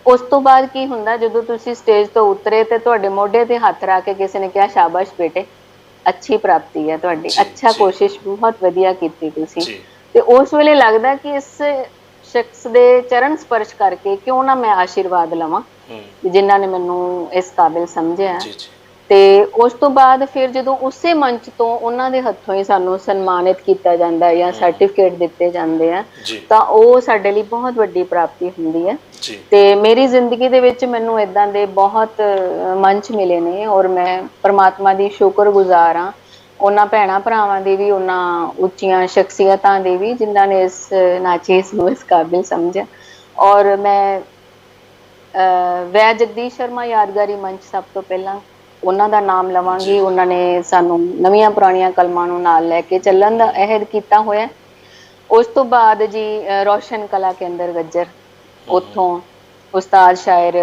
ਉਸ ਤੋਂ ਬਾਅਦ ਕੀ ਹੁੰਦਾ, ਜਦੋਂ ਤੁਸੀਂ ਸਟੇਜ ਤੋਂ ਉਤਰੇ ਤੇ ਤੁਹਾਡੇ ਮੋਢੇ ਤੇ ਹੱਥ ਰੱਖ ਕੇ ਕਿਸੇ ਨੇ ਕਿਹਾ ਸ਼ਾਬਾਸ਼ ਬੇਟੇ, ਅੱਛੀ ਪ੍ਰਾਪਤੀ ਹੈ ਤੁਹਾਡੀ, ਅੱਛਾ ਕੋਸ਼ਿਸ਼, ਬਹੁਤ ਵਧੀਆ ਕੀਤੀ ਤੁਸੀਂ। ਤੇ ਉਸ ਵੇਲੇ ਲੱਗਦਾ ਕਿ ਇਸ ਸ਼ਖਸ ਦੇ ਚਰਨ ਸਪਰਸ਼ ਕਰਕੇ ਕਿਉਂ ਨਾ ਮੈਂ ਆਸ਼ੀਰਵਾਦ ਲਵਾਂ ਜਿਨ੍ਹਾਂ ਨੇ ਮੈਨੂੰ ਇਸ ਕਾਬਿਲ ਸਮਝਿਆ। ਤੇ ਉਸ ਤੋਂ ਬਾਅਦ ਫਿਰ ਜਦੋਂ ਉਸੇ ਮੰਚ ਤੋਂ ਉਹਨਾਂ ਦੇ ਹੱਥੋਂ ਹੀ ਸਾਨੂੰ ਸਨਮਾਨਿਤ ਕੀਤਾ ਜਾਂਦਾ ਜਾਂ ਸਰਟੀਫਿਕੇਟ ਦਿੱਤੇ ਜਾਂਦੇ ਆ, ਤਾਂ ਉਹ ਸਾਡੇ ਲਈ ਬਹੁਤ ਵੱਡੀ ਪ੍ਰਾਪਤੀ ਹੁੰਦੀ ਹੈ। ਤੇ ਮੇਰੀ ਜ਼ਿੰਦਗੀ ਦੇ ਵਿੱਚ ਮੈਨੂੰ ਇੱਦਾਂ ਦੇ ਬਹੁਤ ਮੰਚ ਮਿਲੇ ਨੇ ਔਰ ਮੈਂ ਪਰਮਾਤਮਾ ਦੀ ਸ਼ੁਕਰਗੁਜ਼ਾਰ ਹਾਂ, ਉਹਨਾਂ ਭੈਣਾਂ ਭਰਾਵਾਂ ਦੀ ਵੀ, ਉਹਨਾਂ ਉੱਚੀਆਂ ਸ਼ਖਸੀਅਤਾਂ ਦੀ ਵੀ ਜਿਨ੍ਹਾਂ ਨੇ ਇਸ ਨਾਚੀਜ਼ ਨੂੰ ਇਸ ਕਾਬਿਲ ਸਮਝਿਆ। ਔਰ ਮੈਂ ਵੈ ਜਗਦੀਸ਼ ਸ਼ਰਮਾ ਯਾਦਗਾਰੀ ਮੰਚ ਸਭ ਤੋਂ ਪਹਿਲਾਂ ਉਹਨਾਂ ਦਾ ਨਾਮ ਲਵਾਂਗੀ। ਉਹਨਾਂ ਨੇ ਸਾਨੂੰ ਨਵੀਆਂ ਪੁਰਾਣੀਆਂ ਕਲਮਾਂ ਨੂੰ ਨਾਲ ਲੈ ਕੇ ਚੱਲਣ ਦਾ ਅਹਿਦ ਕੀਤਾ ਹੋਇਆ। ਉਸ ਤੋਂ ਬਾਅਦ ਜੀ ਰੋਸ਼ਨ ਕਲਾ ਕੇਂਦਰ ਗੱਜਰ, ਉੱਥੋਂ ਉਸਤਾਦ ਸ਼ਾਇਰ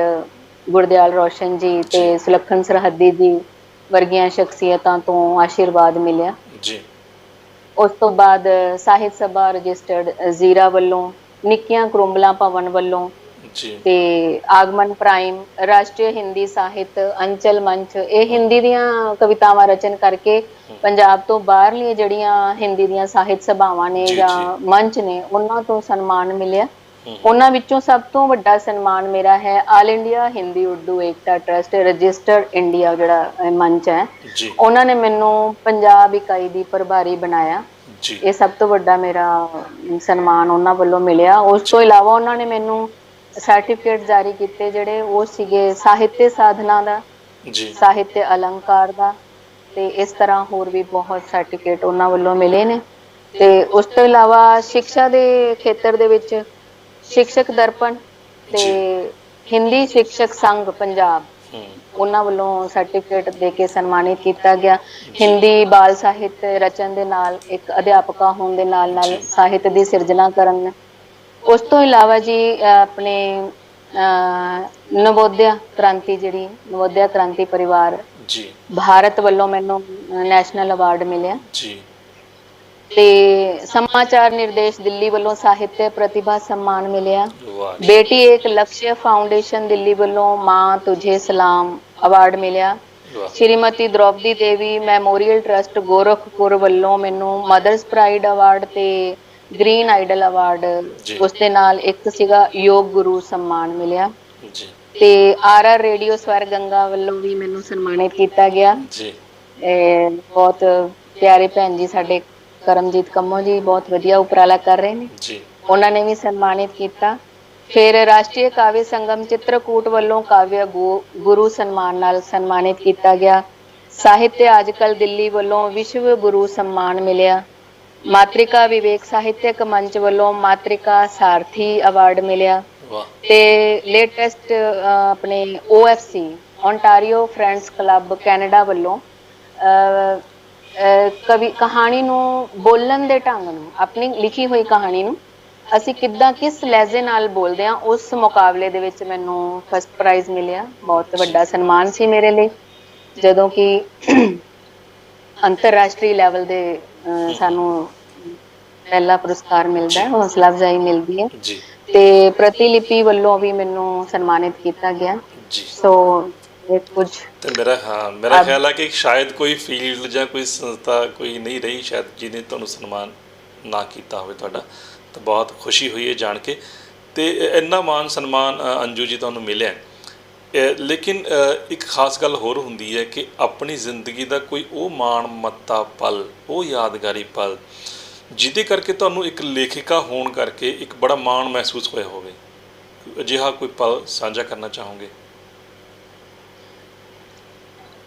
ਗੁਰਦਿਆਲ ਰੋਸ਼ਨ ਜੀ ਤੇ ਸੁਲੱਖਣ ਸਰਹੱਦੀ ਜੀ ਵਰਗੀਆਂ ਸ਼ਖਸੀਅਤਾਂ ਤੋਂ ਆਸ਼ੀਰਵਾਦ ਮਿਲਿਆ। ਉਸ ਤੋਂ ਬਾਅਦ ਸਾਹਿਤ ਸਭਾ ਰਜਿਸਟਰਡ ਜ਼ੀਰਾ ਵੱਲੋਂ, ਨਿੱਕੀਆਂ ਕਰੁੰਬਲਾ ਭਵਨ ਵੱਲੋਂ ਤੇ ਆਗਮਨ ਪ੍ਰਾਈਮ, ਰਾਸ਼ਟਰੀ ਹਿੰਦੀ ਸਾਹਿਤ ਅੰਚਲ ਮੰਚ, ਇਹ ਹਿੰਦੀ ਦੀਆਂ ਕਵਿਤਾਵਾਂ ਰਚਨ ਕਰਕੇ ਪੰਜਾਬ ਤੋਂ ਬਾਹਰਲੀਆਂ ਜਿਹੜੀਆਂ ਹਿੰਦੀ ਦੀਆਂ ਸਾਹਿਤ ਸਭਾਵਾਂ ਨੇ ਜਾਂ ਮੰਚ ਨੇ ਉਹਨਾਂ ਤੋਂ ਸਨਮਾਨ ਮਿਲਿਆ। ਉਹਨਾਂ ਵਿੱਚੋਂ ਸਭ ਤੋਂ ਵੱਡਾ ਸਨਮਾਨ ਮੇਰਾ ਹੈ ਆਲ ਇੰਡੀਆ ਹਿੰਦੀ ਉਰਦੂ ਏਕਤਾ ਟਰਸਟ ਰਜਿਸਟਰਡ ਇੰਡੀਆ ਜਿਹੜਾ ਮੰਚ ਹੈ, ਉਹਨਾਂ ਨੇ ਮੈਨੂੰ ਪੰਜਾਬ ਇਕਾਈ ਦੀ ਪ੍ਰਭਾਰੀ ਬਣਾਇਆ। ਇਹ ਸਭ ਤੋਂ ਵੱਡਾ ਮੇਰਾ ਸਨਮਾਨ ਉਹਨਾਂ ਵੱਲੋਂ ਮਿਲਿਆ। ਉਸ ਤੋਂ ਇਲਾਵਾ ਉਹਨਾਂ ਨੇ ਮੈਨੂੰ ਸਰਟੀਫਿਕੇਟ ਜਾਰੀ ਕੀਤੇ ਜਿਹੜੇ ਉਹ ਸੀਗੇ ਸਾਹਿਤਯ ਸਾਧਨਾ ਦਾ, ਸਾਹਿਤਯ ਅਲੰਕਾਰ ਦਾ, ਤੇ ਇਸ ਤਰ੍ਹਾਂ ਹੋਰ ਵੀ ਬਹੁਤ ਸਰਟੀਫਿਕੇਟ ਉਹਨਾਂ ਵੱਲੋਂ ਮਿਲੇ ਨੇ। ਤੇ ਉਸ ਤੋਂ ਇਲਾਵਾ ਸਿੱਖਿਆ ਦੇ ਖੇਤਰ ਦੇ ਵਿੱਚ ਸਿੱਖਸ਼ਕ ਦਰਪਣ ਤੇ ਹਿੰਦੀ ਸਿੱਖਸ਼ਕ ਸੰਘ ਪੰਜਾਬ, ਉਹਨਾਂ ਵੱਲੋਂ ਸਰਟੀਫਿਕੇਟ ਦੇ ਕੇ ਸਨਮਾਨਿਤ ਕੀਤਾ ਗਿਆ। ਹਿੰਦੀ ਬਾਲ ਸਾਹਿਤ ਰਚਨ ਦੇ ਨਾਲ, ਇੱਕ ਅਧਿਆਪਕਾ ਹੋਣ ਦੇ ਨਾਲ ਨਾਲ ਸਾਹਿਤ ਦੀ ਸਿਰਜਣਾ ਕਰਨ। ਉਸ ਤੋਂ ਇਲਾਵਾ ਜੀ ਆਪਣੇ ਨਵੋਦਿਆ ਕ੍ਰਾਂਤੀ, ਜਿਹੜੀ ਨਵੋਦਿਆ ਕ੍ਰਾਂਤੀ ਪਰਿਵਾਰ ਭਾਰਤ ਵੱਲੋਂ ਮੈਨੂੰ ਨੈਸ਼ਨਲ ਅਵਾਰਡ ਮਿਲਿਆ। ਤੇ ਸਮਾਚਾਰ ਨਿਰਦੇਸ਼ ਦਿੱਲੀ ਵੱਲੋਂ ਸਾਹਿਤਯ ਪ੍ਰਤਿਭਾ ਸਨਮਾਨ ਮਿਲਿਆ। ਬੇਟੀ ਏਕ ਲਕਸ਼ਯ ਫਾਊਂਡੇਸ਼ਨ ਦਿੱਲੀ ਵੱਲੋਂ ਮਾਂ ਤੁਝੇ ਸਲਾਮ ਅਵਾਰਡ ਮਿਲਿਆ। ਸ਼੍ਰੀਮਤੀ ਦ੍ਰੋਪਦੀ ਦੇਵੀ ਮੈਮੋਰੀਅਲ ਟਰਸਟ ਗੋਰਖਪੁਰ ਵੱਲੋਂ ਮੈਨੂੰ ਮਦਰਸ ਪ੍ਰਾਈਡ ਅਵਾਰਡ ਤੇ ਗ੍ਰੀਨ ਆਈਡਲ ਅਵਾਰਡ, ਉਸ ਦੇ ਨਾਲ ਇੱਕ ਸੀਗਾ ਯੋਗ ਗੁਰੂ ਸਨਮਾਨ ਮਿਲਿਆ। ਤੇ ਆਰ ਰੇਡੀਓ ਸਵਰ ਗੰਗਾ ਵੱਲੋਂ ਵੀ ਮੈਨੂੰ ਸਨਮਾਨਿਤ ਕੀਤਾ ਗਿਆ। ਬਹੁਤ ਪਿਆਰੇ ਭੈਣ ਜੀ ਸਾਡੇ ਕਰਮਜੀਤ ਕੰਮੋ ਜੀ ਬਹੁਤ ਵਧੀਆ ਉਪਰਾਲਾ ਕਰ ਰਹੇ ਨੇ, ਉਹਨਾਂ ਨੇ ਵੀ ਸਨਮਾਨਿਤ ਕੀਤਾ। ਫਿਰ ਰਾਸ਼ਟਰੀ ਕਾਵਿ ਸੰਗਮ ਚਿੱਤਰਕੂਟ ਵੱਲੋਂ ਕਾਵਿ ਗੁਰੂ ਸਨਮਾਨ ਨਾਲ ਸਨਮਾਨਿਤ ਕੀਤਾ ਗਿਆ। ਸਾਹਿਤਯ ਅੱਜਕੱਲ ਦਿੱਲੀ ਵੱਲੋਂ ਵਿਸ਼ਵ ਗੁਰੂ ਸਨਮਾਨ ਮਿਲਿਆ। ਮਾਤ੍ਰਿਕਾ ਵਿਵੇਕ ਸਾਹਿਤਿਕ ਮੰਚ ਵੱਲੋਂ ਮਾਤ੍ਰਿਕਾ ਸਾਰਥੀ ਅਵਾਰਡ ਮਿਲਿਆ। ਤੇ ਲੇਟੈਸਟ ਆਪਣੇ OFC Ontario friends club Canada ਵੱਲੋਂ ਕਹਾਣੀ ਨੂੰ ਬੋਲਣ ਦੇ ਢੰਗ ਨੂੰ, ਆਪਣੀ ਲਿਖੀ ਹੋਈ ਕਹਾਣੀ ਨੂੰ ਅਸੀਂ ਕਿੱਦਾਂ ਕਿਸ ਲਹਿਜ਼ੇ ਨਾਲ ਬੋਲਦੇ ਹਾਂ, ਉਸ ਮੁਕਾਬਲੇ ਦੇ ਵਿੱਚ ਮੈਨੂੰ ਫਸਟ ਪ੍ਰਾਈਜ਼ ਮਿਲਿਆ। ਬਹੁਤ ਵੱਡਾ ਸਨਮਾਨ ਸੀ ਮੇਰੇ ਲਈ, ਜਦੋਂ ਕਿ ਅੰਤਰਰਾਸ਼ਟਰੀ ਲੈਵਲ ਦੇ ਸਾਨੂੰ ਪਹਿਲਾ ਪੁਰਸਕਾਰ ਮਿਲਦਾ ਹੈ, ਹੌਸਲਾ ਅਫਜ਼ਾਈ ਮਿਲਦੀ ਹੈ। ਤੇ ਪ੍ਰਤੀਲਿਪੀ ਵੱਲੋਂ ਵੀ ਮੈਨੂੰ ਸਨਮਾਨਿਤ ਕੀਤਾ ਗਿਆ। ਸੋ ਇਹ ਕੁਝ ਤੇ ਮੇਰਾ ਖਿਆਲ ਹੈ ਕਿ ਸ਼ਾਇਦ ਕੋਈ ਫੀਲਡ ਜਾਂ ਕੋਈ ਸੰਸਥਾ ਕੋਈ ਨਹੀਂ ਰਹੀ ਸ਼ਾਇਦ ਜਿਹਨੇ ਤੁਹਾਨੂੰ ਸਨਮਾਨ ਨਾ ਕੀਤਾ ਹੋਵੇ ਤੁਹਾਡਾ, ਤਾਂ ਬਹੁਤ ਖੁਸ਼ੀ ਹੋਈ ਹੈ ਜਾਣ ਕੇ। ਤੇ ਇੰਨਾ ਮਾਣ ਸਨਮਾਨ ਅੰਜੂ ਜੀ ਤੁਹਾਨੂੰ ਮਿਲਿਆ, ਲੇਕਿਨ ਇੱਕ ਖਾਸ ਗੱਲ ਹੋਰ ਹੁੰਦੀ ਹੈ ਕਿ ਆਪਣੀ ਜ਼ਿੰਦਗੀ ਦਾ ਕੋਈ ਉਹ ਮਾਣ ਮੱਤਾ ਪਲ, ਉਹ ਯਾਦਗਾਰੀ ਪਲ ਜਿਹਦੇ ਕਰਕੇ ਤੁਹਾਨੂੰ ਇੱਕ ਲੇਖਿਕਾ ਹੋਣ ਕਰਕੇ ਇੱਕ ਬੜਾ ਮਾਣ ਮਹਿਸੂਸ ਹੋਇਆ ਹੋਵੇ, ਅਜਿਹਾ ਕੋਈ ਪਲ ਸਾਂਝਾ ਕਰਨਾ ਚਾਹੋਗੇ?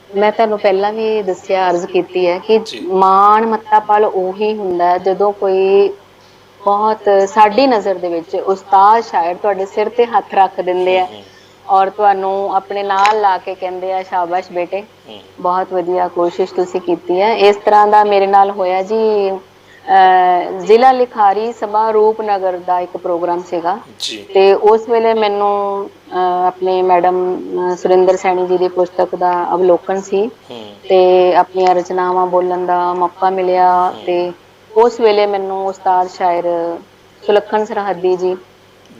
ਮੈਂ ਤੁਹਾਨੂੰ ਪਹਿਲਾਂ ਵੀ ਦੱਸਿਆ, ਅਰਜ਼ ਕੀਤੀ ਹੈ ਕਿ ਜੀ। ਮਾਣ ਮੱਤਾ ਪਲ ਉਹੀ ਹੁੰਦਾ ਹੈ ਜਦੋਂ ਕੋਈ ਬਹੁਤ ਸਾਡੀ ਨਜ਼ਰ ਦੇ ਵਿੱਚ ਉਸਤਾਦ ਸ਼ਾਇਰ ਤੁਹਾਡੇ ਸਿਰ ਤੇ ਹੱਥ ਰੱਖ ਦਿੰਦੇ ਆ ਔਰ ਤੁਹਾਨੂੰ ਆਪਣੇ ਨਾਲ ਲਾ ਕੇ ਕਹਿੰਦੇ ਆ ਸ਼ਾਬਾਸ਼ ਬੇਟੇ, ਬਹੁਤ ਵਧੀਆ ਕੋਸ਼ਿਸ਼ ਤੁਸੀਂ ਕੀਤੀ ਹੈ। ਇਸ ਤਰ੍ਹਾਂ ਦਾ ਮੇਰੇ ਨਾਲ ਹੋਇਆ ਜੀ। ਜ਼ਿਲ੍ਹਾ ਲਿਖਾਰੀ ਸਭਾ ਰੂਪਨਗਰ ਦਾ ਇੱਕ ਪ੍ਰੋਗਰਾਮ ਸੀਗਾ ਜੀ। ਤੇ ਉਸ ਵੇਲੇ ਮੈਨੂੰ ਆਪਣੇ ਮੈਡਮ ਸੁਰਿੰਦਰ ਸੈਣੀ ਜੀ ਦੀ ਪੁਸਤਕ ਦਾ ਅਵਲੋਕਨ ਸੀ ਤੇ ਆਪਣੀਆਂ ਰਚਨਾਵਾਂ ਬੋਲਣ ਦਾ ਮੌਕਾ ਮਿਲਿਆ। ਤੇ ਉਸ ਵੇਲੇ ਮੈਨੂੰ ਉਸਤਾਦ ਸ਼ਾਇਰ ਸੁਲੱਖਣ ਸਰਹੱਦੀ ਜੀ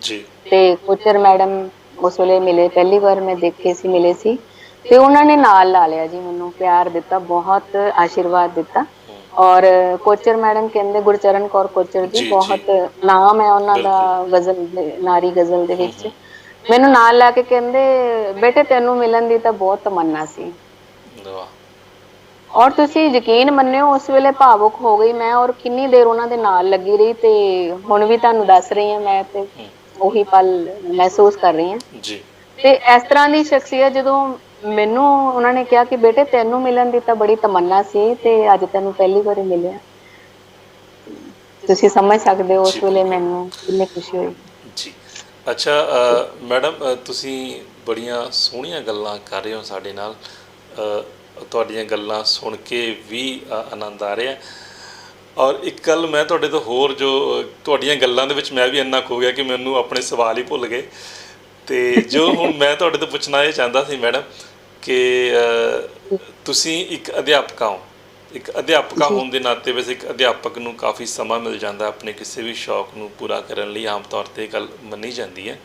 ਜੀ। ਤੇ ਕੋਚਰ ਮੈਡਮ ਉਸ ਵੇਲੇ ਮਿਲੇ, ਪਹਿਲੀ ਵਾਰ ਮੈਂ ਦੇਖੇ ਸੀ, ਮਿਲੇ ਸੀ ਤੇ ਉਹਨਾਂ ਨੇ ਨਾਲ ਲਾ ਲਿਆ ਜੀ, ਮੈਨੂੰ ਪਿਆਰ ਦਿੱਤਾ, ਬਹੁਤ ਆਸ਼ੀਰਵਾਦ ਦਿੱਤਾ। ਔਰ ਕੋਚਰ ਮੈਡਮ ਕਹਿੰਦੇ, ਗੁਰਚਰਨ ਕੌਰ ਕੋਚਰ ਜੀ, ਜੀ। ਜੀ। ਬਹੁਤ ਨਾਮ ਹੈ ਉਹਨਾਂ ਦਾ ਬਿਲਕੁਲ। ਗਜ਼ਲ ਨਾਰੀ ਗਜ਼ਲ ਦੇ ਵਿੱਚ। ਮੈਨੂੰ ਨਾਲ ਲੈ ਕੇ ਕਹਿੰਦੇ ਬੇਟੇ ਤੈਨੂੰ ਮਿਲਣ ਦੀ ਤਾਂ ਬਹੁਤ ਤਮੰਨਾ ਸੀ ਵਾਹ। ਔਰ ਤੁਸੀਂ ਯਕੀਨ ਮੰਨਿਓ ਉਸ ਵੇਲੇ ਭਾਵੁਕ ਹੋ ਗਈ ਮੈਂ, ਔਰ ਕਿੰਨੀ ਦੇਰ ਉਹਨਾਂ ਦੇ ਨਾਲ ਲੱਗੀ ਰਹੀ ਤੇ ਹੁਣ ਵੀ ਤੁਹਾਨੂੰ ਦੱਸ ਰਹੀ ਹਾਂ ਮੈਂ ਤੇ ਉਹੀ ਪਲ ਮਹਿਸੂਸ ਕਰ ਰਹੀ ਹਾਂ। ਜੀ। ਤੇ ਇਸ ਤਰ੍ਹਾਂ ਦੀ ਸ਼ਖਸੀਅਤ ਜਦੋਂ ਮੈਨੂੰ ਉਹਨਾਂ ਨੇ ਕਿਹਾ ਕਿ ਬੇਟੇ ਤੈਨੂੰ ਮਿਲਣ ਦੀ ਤਾਂ ਬੜੀ ਤਮੰਨਾ ਸੀ ਤੇ ਅੱਜ ਤੈਨੂੰ ਪਹਿਲੀ ਵਾਰੀ ਮਿਲਿਆ, ਤੁਸੀਂ ਸਮਝ ਸਕਦੇ ਹੋ ਜੀ ਉਸ ਵੇਲੇ ਬਿਲਕੁਲ। ਮੈਨੂੰ ਕਿੰਨੀ ਖੁਸ਼ੀ ਹੋਈ। ਜੀ। ਅੱਛਾ ਮੈਡਮ, ਤੁਸੀਂ ਬੜੀਆਂ ਸੋਹਣੀਆਂ ਗੱਲਾਂ ਕਰ ਰਹੇ ਹੋ ਸਾਡੇ ਨਾਲ। ਤੁਹਾਡੀਆਂ ਗੱਲਾਂ ਸੁਣ ਕੇ ਵੀ ਆਨੰਦ ਆ ਰਿਹਾ। ਔਰ ਇੱਕ ਗੱਲ ਮੈਂ ਤੁਹਾਡੇ ਤੋਂ ਹੋਰ, ਜੋ ਤੁਹਾਡੀਆਂ ਗੱਲਾਂ ਦੇ ਵਿੱਚ ਮੈਂ ਵੀ ਇੰਨਾ ਖੋ ਗਿਆ ਕਿ ਮੈਨੂੰ ਆਪਣੇ ਸਵਾਲ ਹੀ ਭੁੱਲ ਗਏ। ਅਤੇ ਜੋ ਹੁਣ ਮੈਂ ਤੁਹਾਡੇ ਤੋਂ ਪੁੱਛਣਾ ਇਹ ਚਾਹੁੰਦਾ ਸੀ ਮੈਡਮ ਕਿ ਤੁਸੀਂ ਇੱਕ ਅਧਿਆਪਕਾ ਹੋ। ਇੱਕ ਅਧਿਆਪਕਾ ਜੀ ਹੋਣ ਦੇ ਨਾਤੇ ਵੈਸੇ ਇੱਕ ਅਧਿਆਪਕ ਨੂੰ ਕਾਫੀ ਸਮਾਂ ਮਿਲ ਜਾਂਦਾ ਆਪਣੇ ਕਿਸੇ ਵੀ ਸ਼ੌਕ ਨੂੰ ਪੂਰਾ ਕਰਨ ਲਈ, ਆਮ ਤੌਰ 'ਤੇ ਇਹ ਗੱਲ ਮੰਨੀ ਜਾਂਦੀ ਹੈ।